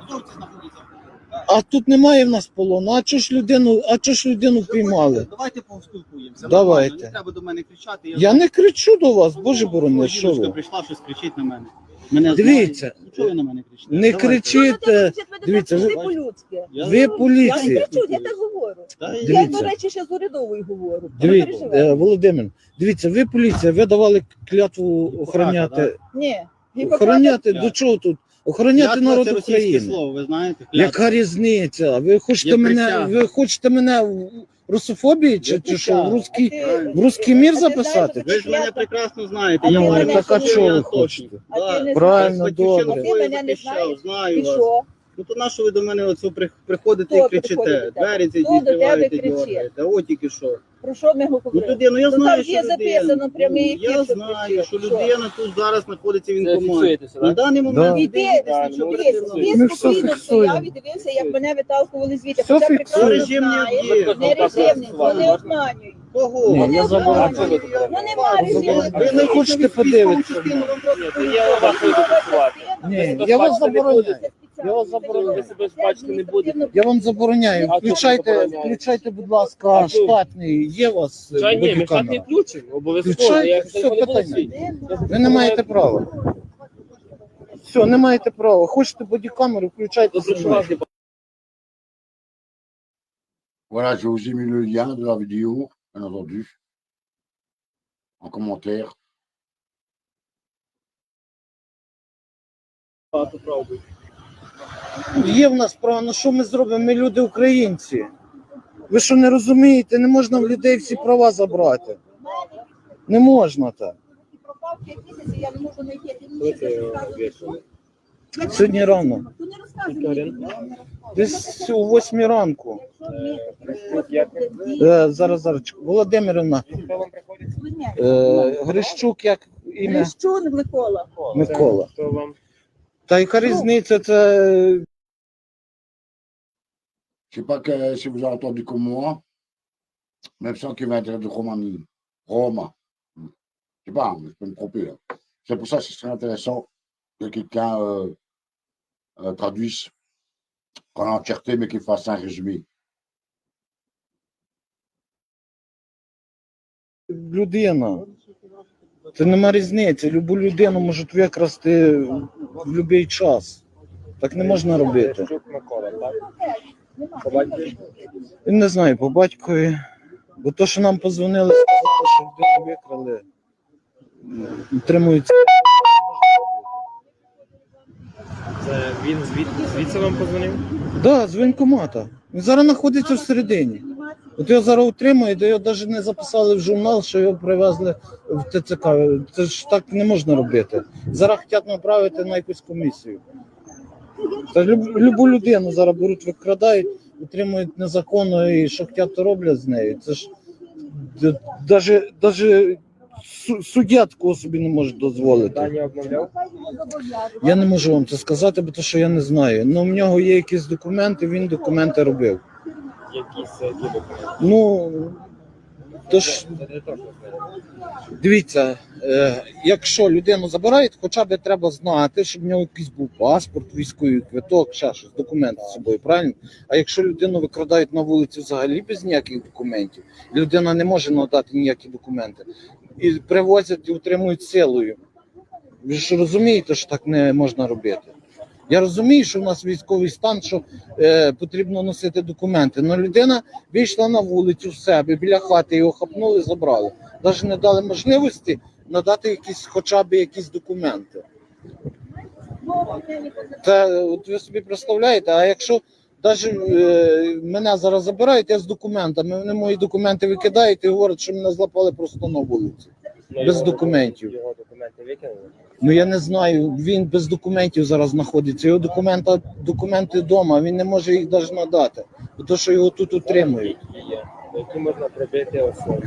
Азовці знаходяться в полоні. а тут немає в нас полону. А чого ж людину впіймали? Давайте поспілкуємося. Давайте. Нормально, не треба до мене кричати. Я не кричу до вас, Боже борони, що Жіночка ви? прийшла, щось кричить на мене. Мене Дивіться, знають. Чого ви на мене кричите? Не Давайте. кричіть, дивіться, ви ви- по-людськи. Я- ви Я не поліція. кричу, я так говорю. Та Я, Дивіться. до речі, ще з урядовою говорю. Не Дивіться, переживайте. Володимир, дивіться, ви поліція, ви давали клятву охороняти. Ні. Охороняти до чого тут? Охороняти Клятва народ це російське України. слово, ви знаєте? Клятва. Яка різниця? Ви хочете Є мене, присяга. в русофобії чи що? В присяга. русський мір А ти знаєш, записати? Ви ж мене прекрасно знаєте. А Я ти маю мене так а що чого ви точно. хочете? А ти не Правильно, знаєш. добре. А ти мене не знаєш? Знаю І вас. що? Ну то на що ви до мене оцю приходите і Хто кричите? приходить до тебе? Двері ці Хто до тебе відкриваєте, кричить? дергаєте. От тільки що. Про що ми Ну говоримо? тоді, ну я Ну, знаю, там що є записано людина. прямий ефір, Я що знаю, кричить. що Що? людина тут зараз знаходиться в Це інкоматі. фіксуєтеся, На так? даний Да. момент І іде ти, слідчо Ми він все спокійно фіксуємо. стояв і дивився, як мене виталкували звідти. Все Хоча фіксуємо. прекрасно Режимні знає, об'єкти. не режимний, вони обманюють. Кого? Ні, Вони я забороню. обманюють. Ну нема режимних. Ви не хочете подивитися? Ні, Ні, я вас забороняю. Я вас забороняю. Ви себе бачити не будете. Я вам забороняю. А що Включайте, забороняє? включайте, будь ласка, А що? штатний. Є у вас Та ні, ми штат не бодікамера? включимо, обов'язково. Включайте, Я все, не буду питання. свідчити. Ви не маєте права. Все, не маєте права. Хочете бодікамеру, включайте. Добре, що знімайте. вас не Voilà, je vous ai mis le lien de la vidéo, bien entendu, en commentaire. багато правди. Є в нас право, ну що ми зробимо? Ми люди українці. Ви що не розумієте? Не можна в людей всі права забрати. Не можна так. Пропав 5 місяців, я не можу знайти. Ти мені ще розказуєш, що? Сьогодні рано. Ну не розказуй мені. Десь о 8 ранку. Зараз. Володимирівна. Грищук, як ім'я? Грищун Микола. Микола. Хто вам? Та яка різниця, це Je sais pas que, si vous avez entendu comme moi, mais je sens qu'il va être de Romanie. Roma. Je sais pas, je peux me tromper. Là. C'est pour ça que ce serait intéressant que quelqu'un traduise en entièreté, mais qu'il fasse un résumé. людина. Це нема різниці. Любу людину можуть викрасти в будь-який час. Так не можна робити. Я не знаю, по батькові. Бо то, що нам позвонили, сказали, що людину викрали, утримуються. Це він звідси вам позвонив? Так, да, з воєнкомата. Він зараз знаходиться всередині. От його зараз утримують, його навіть не записали в журнал, що його привезли в ТЦК. Це ж так не можна робити. Зараз хочуть направити на якусь комісію. Та любу людину зараз беруть, викрадають, утримують незаконно і що хочуть, то роблять з нею. Це ж навіть суддя такого собі не може дозволити. Дані обновляв? Я не можу вам це сказати, бо то, що я не знаю. Ну, в нього є якісь документи, він документи робив. Які документи? Ну, то ж, дивіться, якщо людину забирають, хоча б треба знати, щоб в нього якийсь був паспорт, військовий квиток, ще щось, документи з собою, правильно? А якщо людину викрадають на вулиці взагалі без ніяких документів, людина не може надати ніякі документи, і привозять і утримують силою. Ви ж розумієте, що так не можна робити? Я розумію, що в нас військовий стан, що потрібно носити документи. Але людина вийшла на вулицю в себе, біля хати, його хапнули, забрали. Навіть не дали можливості надати якісь, хоча б якісь документи. Це, от ви собі представляєте, а якщо навіть мене зараз забирають, я з документами, вони мої документи викидають і говорять, що мене злапали просто на вулиці. Без документів. Його документи викинули? Ну я не знаю, він без документів зараз знаходиться. Його документи вдома, він не може їх навіть надати, тому що його тут утримують. Які можна пробити особу?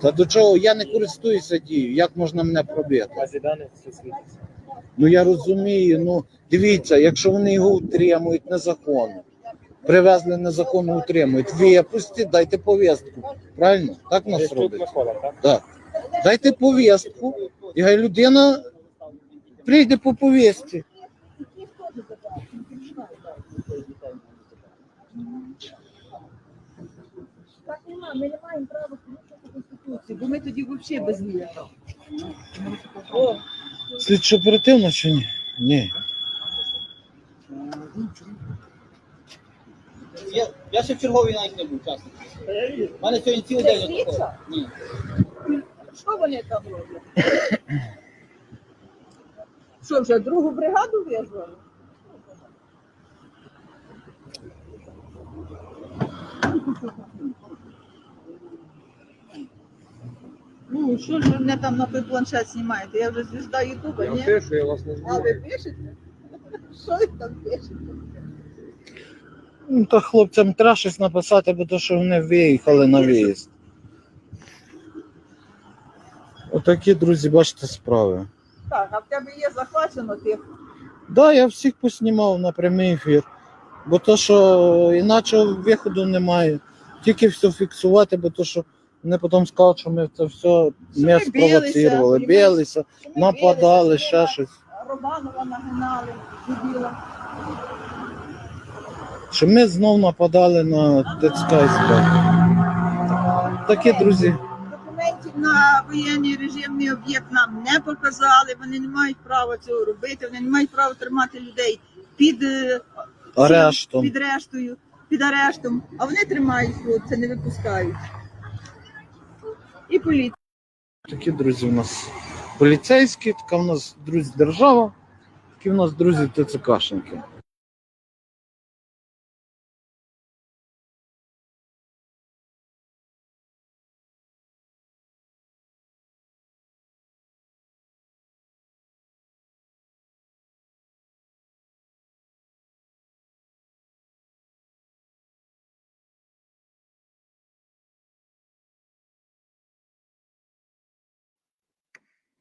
Та до чого? Я не користуюся дією, як можна мене пробити? Базі даних все світиться. Ну я розумію, ну дивіться, якщо вони його утримують незаконно, привезли незаконно утримують, випустіть, дайте повістку. Правильно? Так нас роблять? Микола, так? Так. Дайте повістку, і хай людина прийде по повістці. Так нема, ми не маємо права порушити Конституцію, бо ми тоді взагалі без ніяк. Слідчо оперативно чи ні? Ні. Я ще в черговій навіть не був, чесно. У мене сьогодні цілий день не такого. Ні. Що вони там роблять? Що, вже другу бригаду визвали? Ну, що ж ви мене там на той планшет знімаєте? Я вже звізда Ютуба, Я ні? пишу, я вас не А знаю. ви пишете? Що ви там пишете? Ну, то хлопцям треба щось написати, бо то, що вони виїхали на виїзд. Отакі, друзі, бачите, справи. Так, а в тебе є захвачено тих? Да, я всіх поснімав на прямий ефір. Бо то, що іначе виходу немає. Тільки все фіксувати, бо то, що вони потім скажуть, що ми це все не спровоцирували, билися, нападали, ще щось. Романова нагинали, дебіла. Що ми знов нападали на ТЦК СБ. Такі, друзі. Документів на воєнний режимний об'єкт нам не показали, вони не мають права цього робити, вони не мають права тримати людей під Арештом. під рештою, під арештом, а вони тримають хлопця, не випускають. І поліція. Такі, друзі, у нас поліцейські, така у нас, друзі, держава, такі у нас, друзі, ТЦКшники.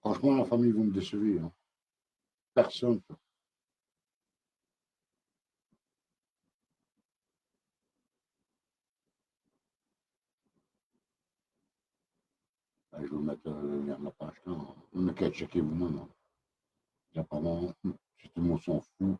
Franchement, la famille, vous me décevez. Hein. Personne. Allez, je vais vous mettre le lien de la page là. Vous n'avez qu'à checker vous-même. Hein. Apparemment, si tout le monde s'en fout. Hein.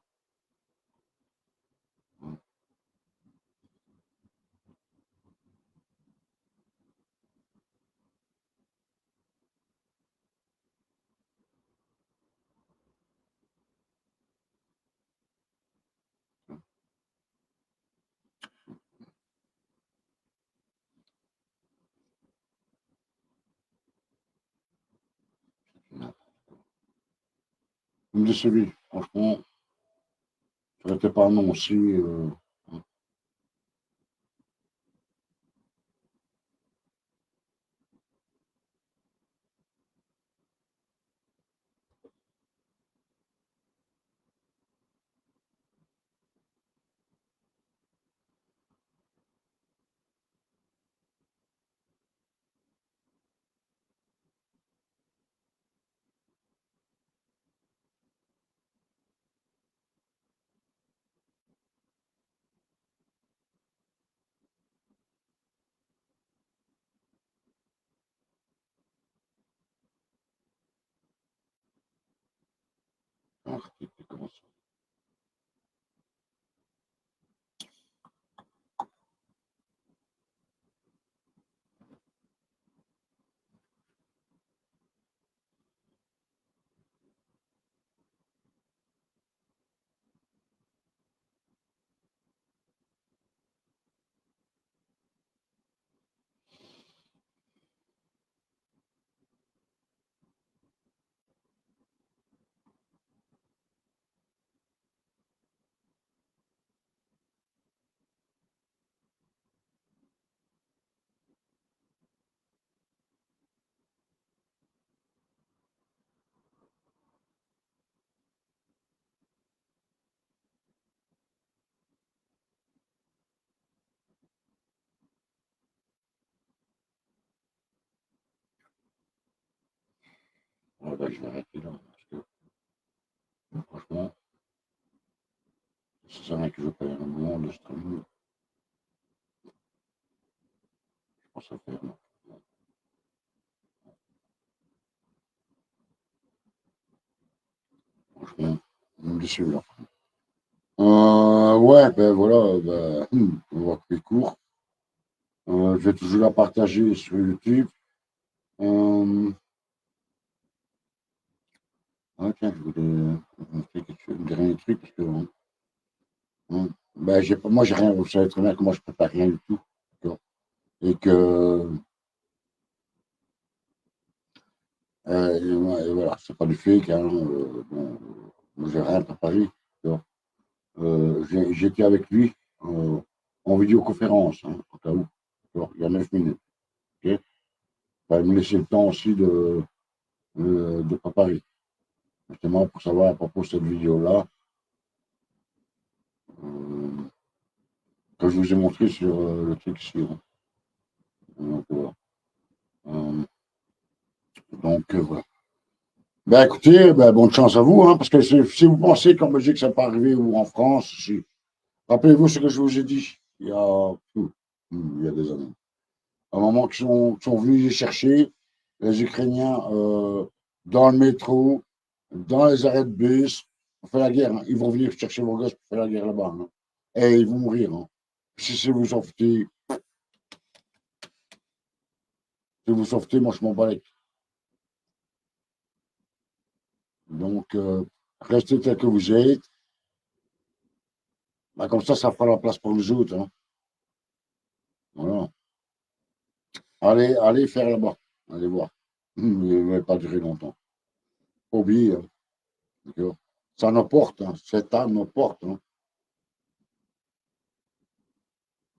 Vous me décevez. Franchement, ça n'était pas annoncé. Hein. Arrêtez, comment ça? Ouais, bah, je vais arrêter là. Parce que, franchement, ça sert à rien que je paye un moment de streaming. Je pense à faire. Non. Franchement, vous me décevez là. Ouais, ben voilà, ben, on va couper court. Je vais toujours la partager sur YouTube. Ah, tiens, je voulais montrer quelque chose, un dernier truc, parce que ben, moi, j'ai rien, vous savez très bien que moi, je ne prépare rien du tout. Et que, et voilà, c'est pas du fake, hein, bon, moi, j'ai rien préparé. J'étais avec lui en vidéoconférence, hein, au cas où, il y a 9 minutes. Okay, il me laisser le temps aussi de préparer. Justement, pour savoir à propos de cette vidéo-là, que je vous ai montré sur le truc ici. Hein. Donc, voilà. Ben écoutez, ben, bonne chance à vous, hein, parce que si vous pensez qu'en Belgique ça peut arriver ou en France, rappelez-vous ce que je vous ai dit il y a des années. À un moment qu'ils sont venus les chercher, les Ukrainiens, dans le métro, dans les arrêts de bus, On fait la guerre, hein. Ils vont venir chercher vos gosses pour faire la guerre là-bas. Hein. Et ils vont mourir. Hein. Si vous sortez, si vous sortez, moi je m'en bats. Donc, restez tel que vous êtes. Bah, comme ça fera la place pour les autres. Hein. Voilà. Allez faire là-bas. Allez voir. Ne va pas durer longtemps. Pas oublier. Hein. D'accord. Ça nous porte. Hein. Cette âme nous porte. Hein.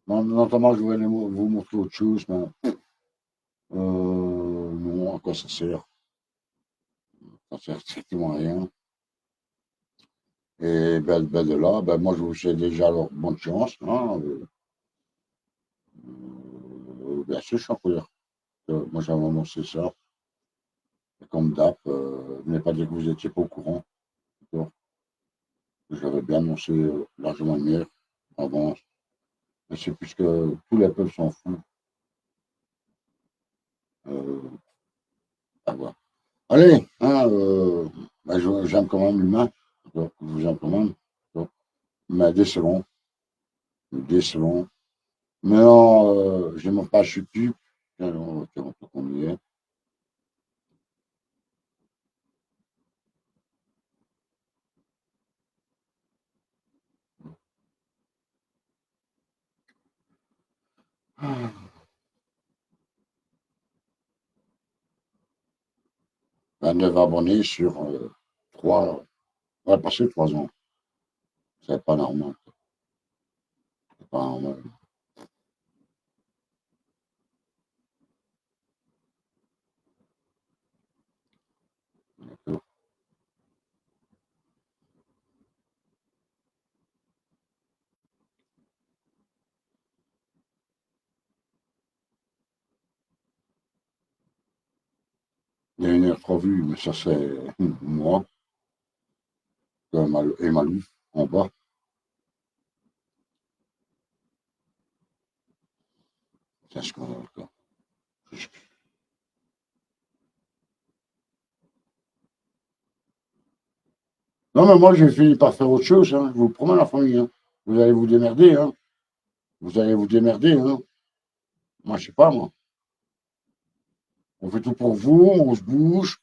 Notamment, je voulais vous montrer autre chose, mais non, à quoi ça sert? Ça sert strictement à rien. Et ben de là, ben moi je vous souhaite déjà alors bonne chance. Hein, bien sûr, je suis en colère. Moi j'avais annoncé ça. Comme d'hab, venez pas dire que vous n'étiez pas au courant. J'avais bien annoncé largement hier, avant. Mais c'est puisque tous les peuples s'en foutent. Ah, voilà. Allez, hein, ben, j'aime quand même l'humain. Je vous aime quand même. Mais décevant. Décevant. Maintenant, j'ai mon page YouTube. On peut qu'on y est. Ben, 9 abonnés sur 3, on va passer 3 ans. C'est pas normal. C'est pas normal. Il y a une heure 3 vues, mais ça c'est moi et Malou en bas. C'est un scandale, quoi. Non, mais moi, j'ai fini par faire autre chose. Hein. Je vous promets, la famille. Hein. Vous allez vous démerder. Hein. Vous allez vous démerder. Hein. Moi, je sais pas, moi. On fait tout pour vous, on se bouge.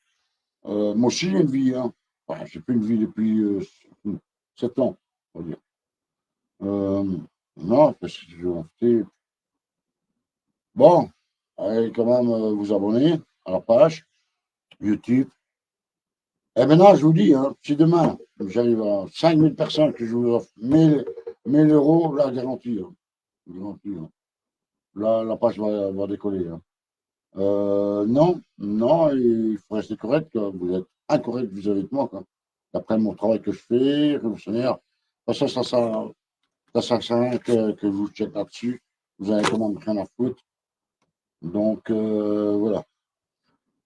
Moi aussi, j'ai une vie. Hein. Enfin, j'ai plus une vie depuis 7 ans, on va dire. Non, parce que je fait. Bon, allez quand même vous abonner à la page YouTube. Et maintenant, je vous dis, hein, si demain, j'arrive à 5000 personnes que je vous offre 1000 euros, la garantie. Hein. Garantie, hein. Là, la page va décoller. Hein. Non, non, il faut rester correct. Quoi. Vous êtes incorrect vis-à-vis de moi. Quoi. D'après mon travail que je fais, révolutionnaire, ça sert à rien que je vous check là-dessus. Vous avez quand même rien à foutre. Donc, voilà.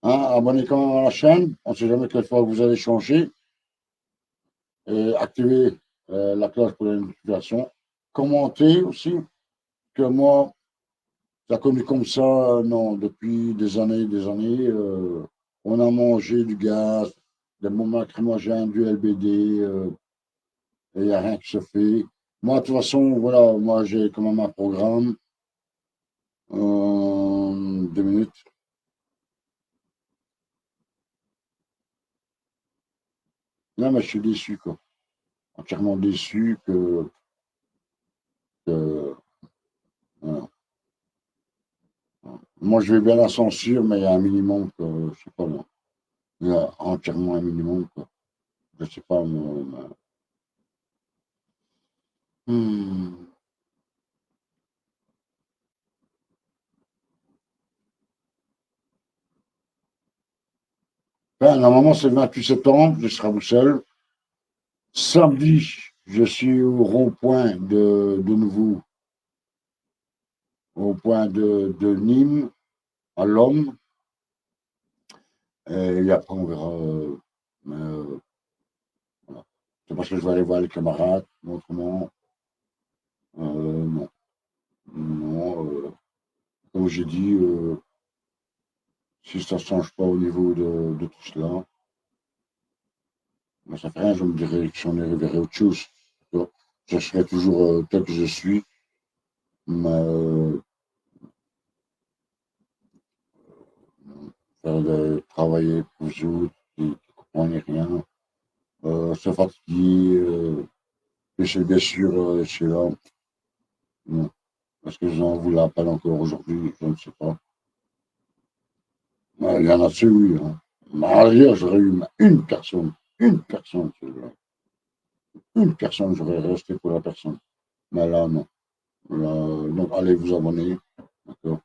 Hein, abonnez quand même à la chaîne. On ne sait jamais quelle fois vous allez changer. Et activez la cloche pour les notifications. Commentez aussi. Que moi, ça connu comme ça, non, depuis des années, on a mangé du gaz, des moments lacrymogènes, du LBD, et il n'y a rien qui se fait. Moi, de toute façon, voilà, moi j'ai quand même un programme. 2 minutes. Non, mais je suis déçu, quoi. Entièrement déçu voilà. Moi, je vais bien la censure, mais il y a un minimum que, je sais pas moi. Il y a entièrement un minimum, quoi. Je sais pas, moi. Ben, normalement, c'est le 28 septembre, je serai à Bruxelles. Samedi, je suis au rond-point de nouveau, au point de Nîmes, à l'Homme. Et après, on verra. Voilà. C'est parce que je vais aller voir les camarades, mais autrement, non. Non, comme j'ai dit, si ça ne change pas au niveau de tout cela, Mais ça fait rien, je me dirais que j'en ai reverrai autre chose. Tu vois. Je serai toujours tel que je suis. Mais travailler pour les autres qui ne comprennent rien, se fatiguer, bien sûr, chez là. Non. Est-ce que j'en vous l'appelle encore aujourd'hui? Je ne sais pas. Il y en a ceux, oui. Hein. Mais ailleurs, j'aurais eu une personne, celui-là. Une personne, j'aurais resté pour la personne. Mais là, non. Là, donc, allez vous abonner. D'accord.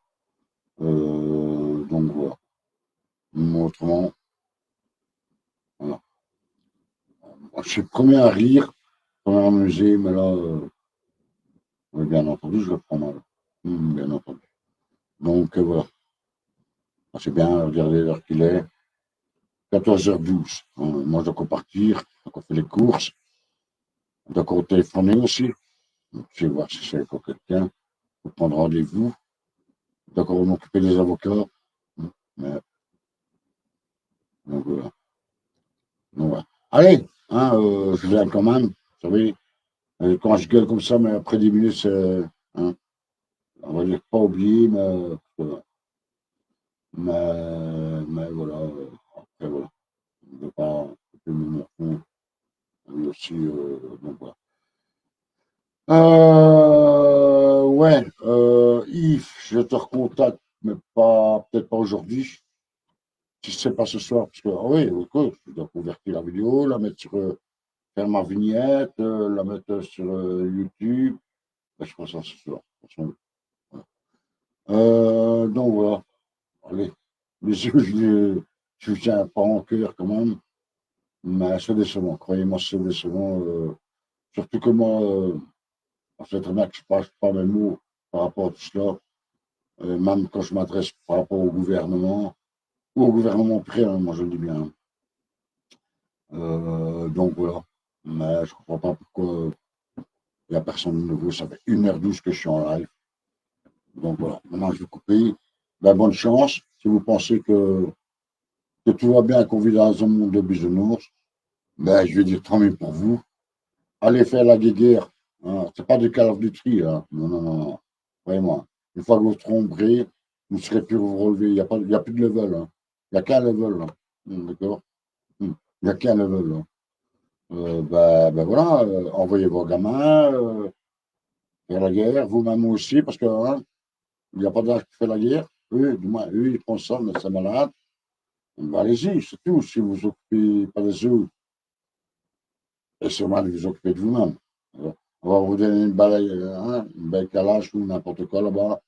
Donc, voilà. Autrement, voilà. Je suis le premier à rire, le premier à m'amuser, mais là, bien entendu, je le prends mal. Bien entendu. Donc, voilà. C'est bien, regardez l'heure qu'il est. 14h12. Moi, je dois encore partir. Donc, on fait les courses. On doit encore téléphoner aussi. Donc, je vais voir si c'est encore quelqu'un pour prendre rendez-vous. Je dois encore m'occuper des avocats. Mais, donc, voilà. Donc, voilà. Allez, hein, je viens quand même. Vous savez, quand je gueule comme ça, mais après 10 minutes, c'est. Hein, on va dire pas oublier, mais voilà. Après, voilà. On ne veut pas me fond. Lui aussi, donc voilà. Ouais, Yves, je te recontacte, mais pas peut-être pas aujourd'hui. Si c'est pas ce soir, parce que ah oui, écoute, je dois convertir la vidéo, la mettre sur faire ma vignette, la mettre sur YouTube. Ben, je ferai ça ce soir. De toute façon, voilà. Donc voilà. Allez, les yeux, je vous tiens pas en cœur quand même, mais c'est décevant. Croyez-moi, c'est décevant. Surtout que moi, on sait très bien que je ne passe pas mes mots par rapport à tout cela. Même quand je m'adresse par rapport au gouvernement, ou au gouvernement près, hein, moi je le dis bien. Donc voilà. Mais je ne comprends pas pourquoi il n'y a personne de nouveau. Ça fait 1h12 que je suis en live. Donc voilà. Maintenant je vais couper. Ben, bonne chance. Si vous pensez que tout va bien, qu'on vit dans un monde de bisounours, ben, je vais dire tant mieux pour vous. Allez faire la guéguerre. Hein. C'est pas du Call of Duty. Hein. Non, non, non, non. Vraiment. Une fois que vous tromperez, vous ne serez plus vous relever. Il n'y a plus de level. Hein. Il n'y a qu'un level. Hein. D'accord. Il n'y a qu'un level. Hein. Ben voilà, envoyez vos gamins faire la guerre, vous-même aussi, parce que hein, il n'y a pas d'âge qui fait la guerre. Eux, du moins, eux, ils consomment, mais c'est malade. Ben, allez-y, c'est tout. Si vous vous occupez pas des autres, et sûrement de vous occuper de vous-même. On va vous donner une belle calage ou n'importe quoi là-bas.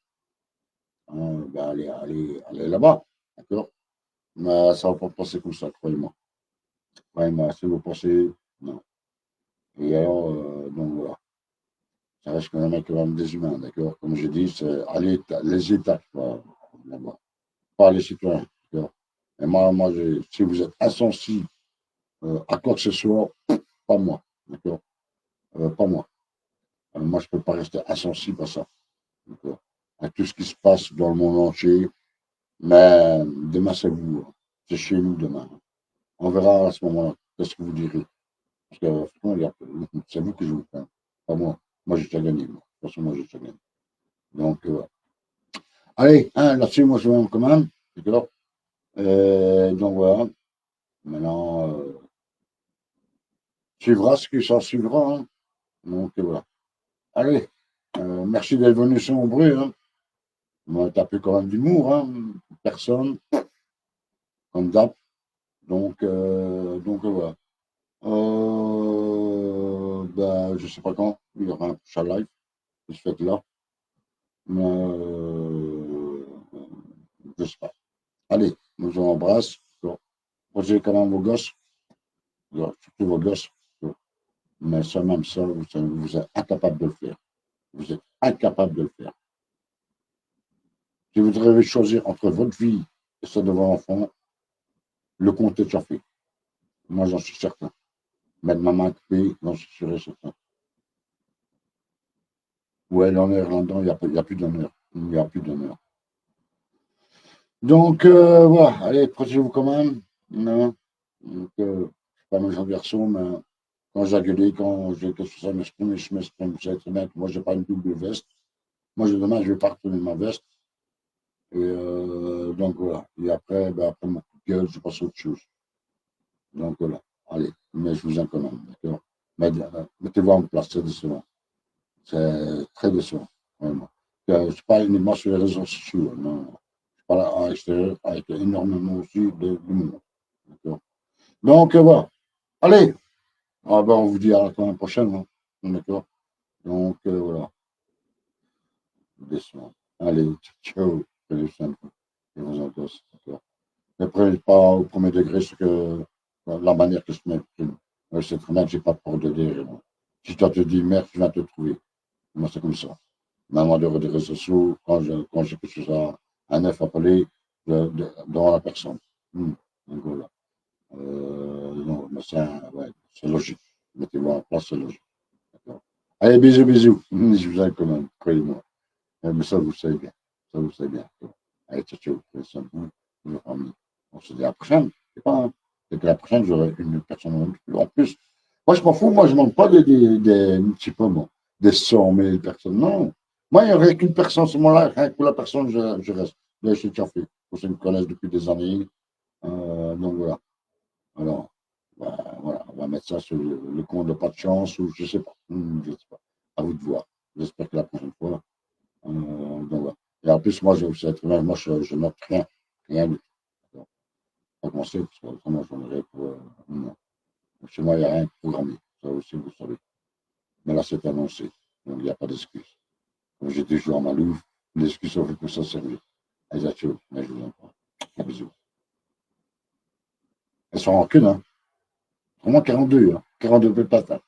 Ben allez là-bas. D'accord? Mais ça ne va pas passer comme ça, croyez-moi. Croyez-moi, si vous pensez, non. Et alors, donc voilà. Ça reste quand même des humains, d'accord? Comme je dis, c'est les États qui vont là-bas. Pas les citoyens, d'accord? Et moi si vous êtes insensible à quoi que ce soit, pas moi, d'accord? Pas moi. Moi, je ne peux pas rester insensible à ça. D'accord. À tout ce qui se passe dans le monde entier. Mais demain, c'est vous. Hein. C'est chez nous demain. On verra à ce moment-là. Qu'est-ce que vous direz? Parce que c'est vous que je vous fais. Pas moi. Moi, j'ai déjà gagné. Moi. De toute façon, moi, j'ai déjà gagné. Donc, allez, hein, là-dessus, moi, je vais quand même. D'accord. Donc, voilà. Maintenant, suivra ce qui s'en suivra. Hein. Donc, voilà. Allez, merci d'être venu sur mon bruit. Hein. On a tapé quand même d'humour. Hein. Personne. Comme d'hab. Donc voilà. Ben, je sais pas quand, il y aura un prochain live qui se fait là. Mais je sais pas. Allez, je vous embrasse. Posez quand même vos gosses. Surtout vos gosses. Mais ça, même ça, vous êtes incapable de le faire. Vous êtes incapable de le faire. Si vous devez choisir entre votre vie et celle de vos enfants, le compte est déjà fait. Moi, j'en suis certain. Mettre ma main coupée, j'en suis sûr et certain. Ouais, l'honneur là-dedans, il n'y a plus d'honneur. Il n'y a plus d'honneur. Donc, voilà. Allez, protégez-vous quand même. Non. Donc, pas mon genre de garçon, mais quand j'ai gueulé, quand j'ai quelque chose à m'exprimer, je m'exprime. Vous savez très bien que moi, j'ai pas une double veste. Moi, demain, je vais pas retourner ma veste. Et donc voilà. Et après, ben, après mon coup de gueule, je passe à autre chose. Donc voilà. Allez, mais je vous en commande, d'accord? Mettez-vous en place, c'est décevant. C'est très décevant, vraiment. Je suis pas uniquement sur les réseaux sociaux, non. Je parle à l'extérieur avec énormément aussi de monde. D'accord? Donc voilà. Allez, ah ben, on vous dit à la semaine prochaine, hein. D'accord? Donc voilà. Décevant. Allez, ciao. Prenez soin de vous. Et vous en tous, d'accord? Ne prenez pas au premier degré ce que la manière que je m'exprime. C'est très bien que j'ai pas peur de dire. Si toi te dis merde, tu vas te trouver. Moi, c'est comme ça. Même en dehors des réseaux sociaux, quand j'ai quelque chose à neuf à parler devant la personne. Donc voilà. Non, mais ouais, c'est logique. Mettez-vous en place, c'est logique. D'accord. Allez, bisous, bisous. Je vous aime quand même, croyez-moi. Mais ça, vous savez bien. Ça, vous savez bien. Allez, ciao, ciao. Prenez soin de vous, de vos familles. On se dit à la prochaine. C'est pas, hein. C'est que la prochaine, j'aurai une personne en plus. Moi, je m'en fous. Moi, je ne demande pas je sais pas moi, des 100 000 personnes. Non. Moi, il n'y aurait qu'une personne, ce moment-là, rien que pour la personne, je reste. Là, je suis déjà fait. Pour ceux qui me connaissent depuis des années. Donc voilà. Alors, bah, voilà, on va mettre ça sur le compte de pas de chance ou je ne sais pas. Je sais pas. À vous de voir. J'espère que la prochaine fois. Donc voilà. Et en plus, moi, je sais très bien, moi, je note rien. Rien du tout. Pas commencer, parce que autrement, j'en aurais pour. Non. Chez moi, il n'y a rien de programmé. Ça aussi, vous savez. Mais là, c'est annoncé. Donc, il n'y a pas d'excuse. Comme j'ai toujours en Malouf, les excuses sont faites pour s'en servir. Elles assurent, mais je vous en parle. Un bisou. Elles sont en cul, hein. Au moins 42, hein. 42 patates.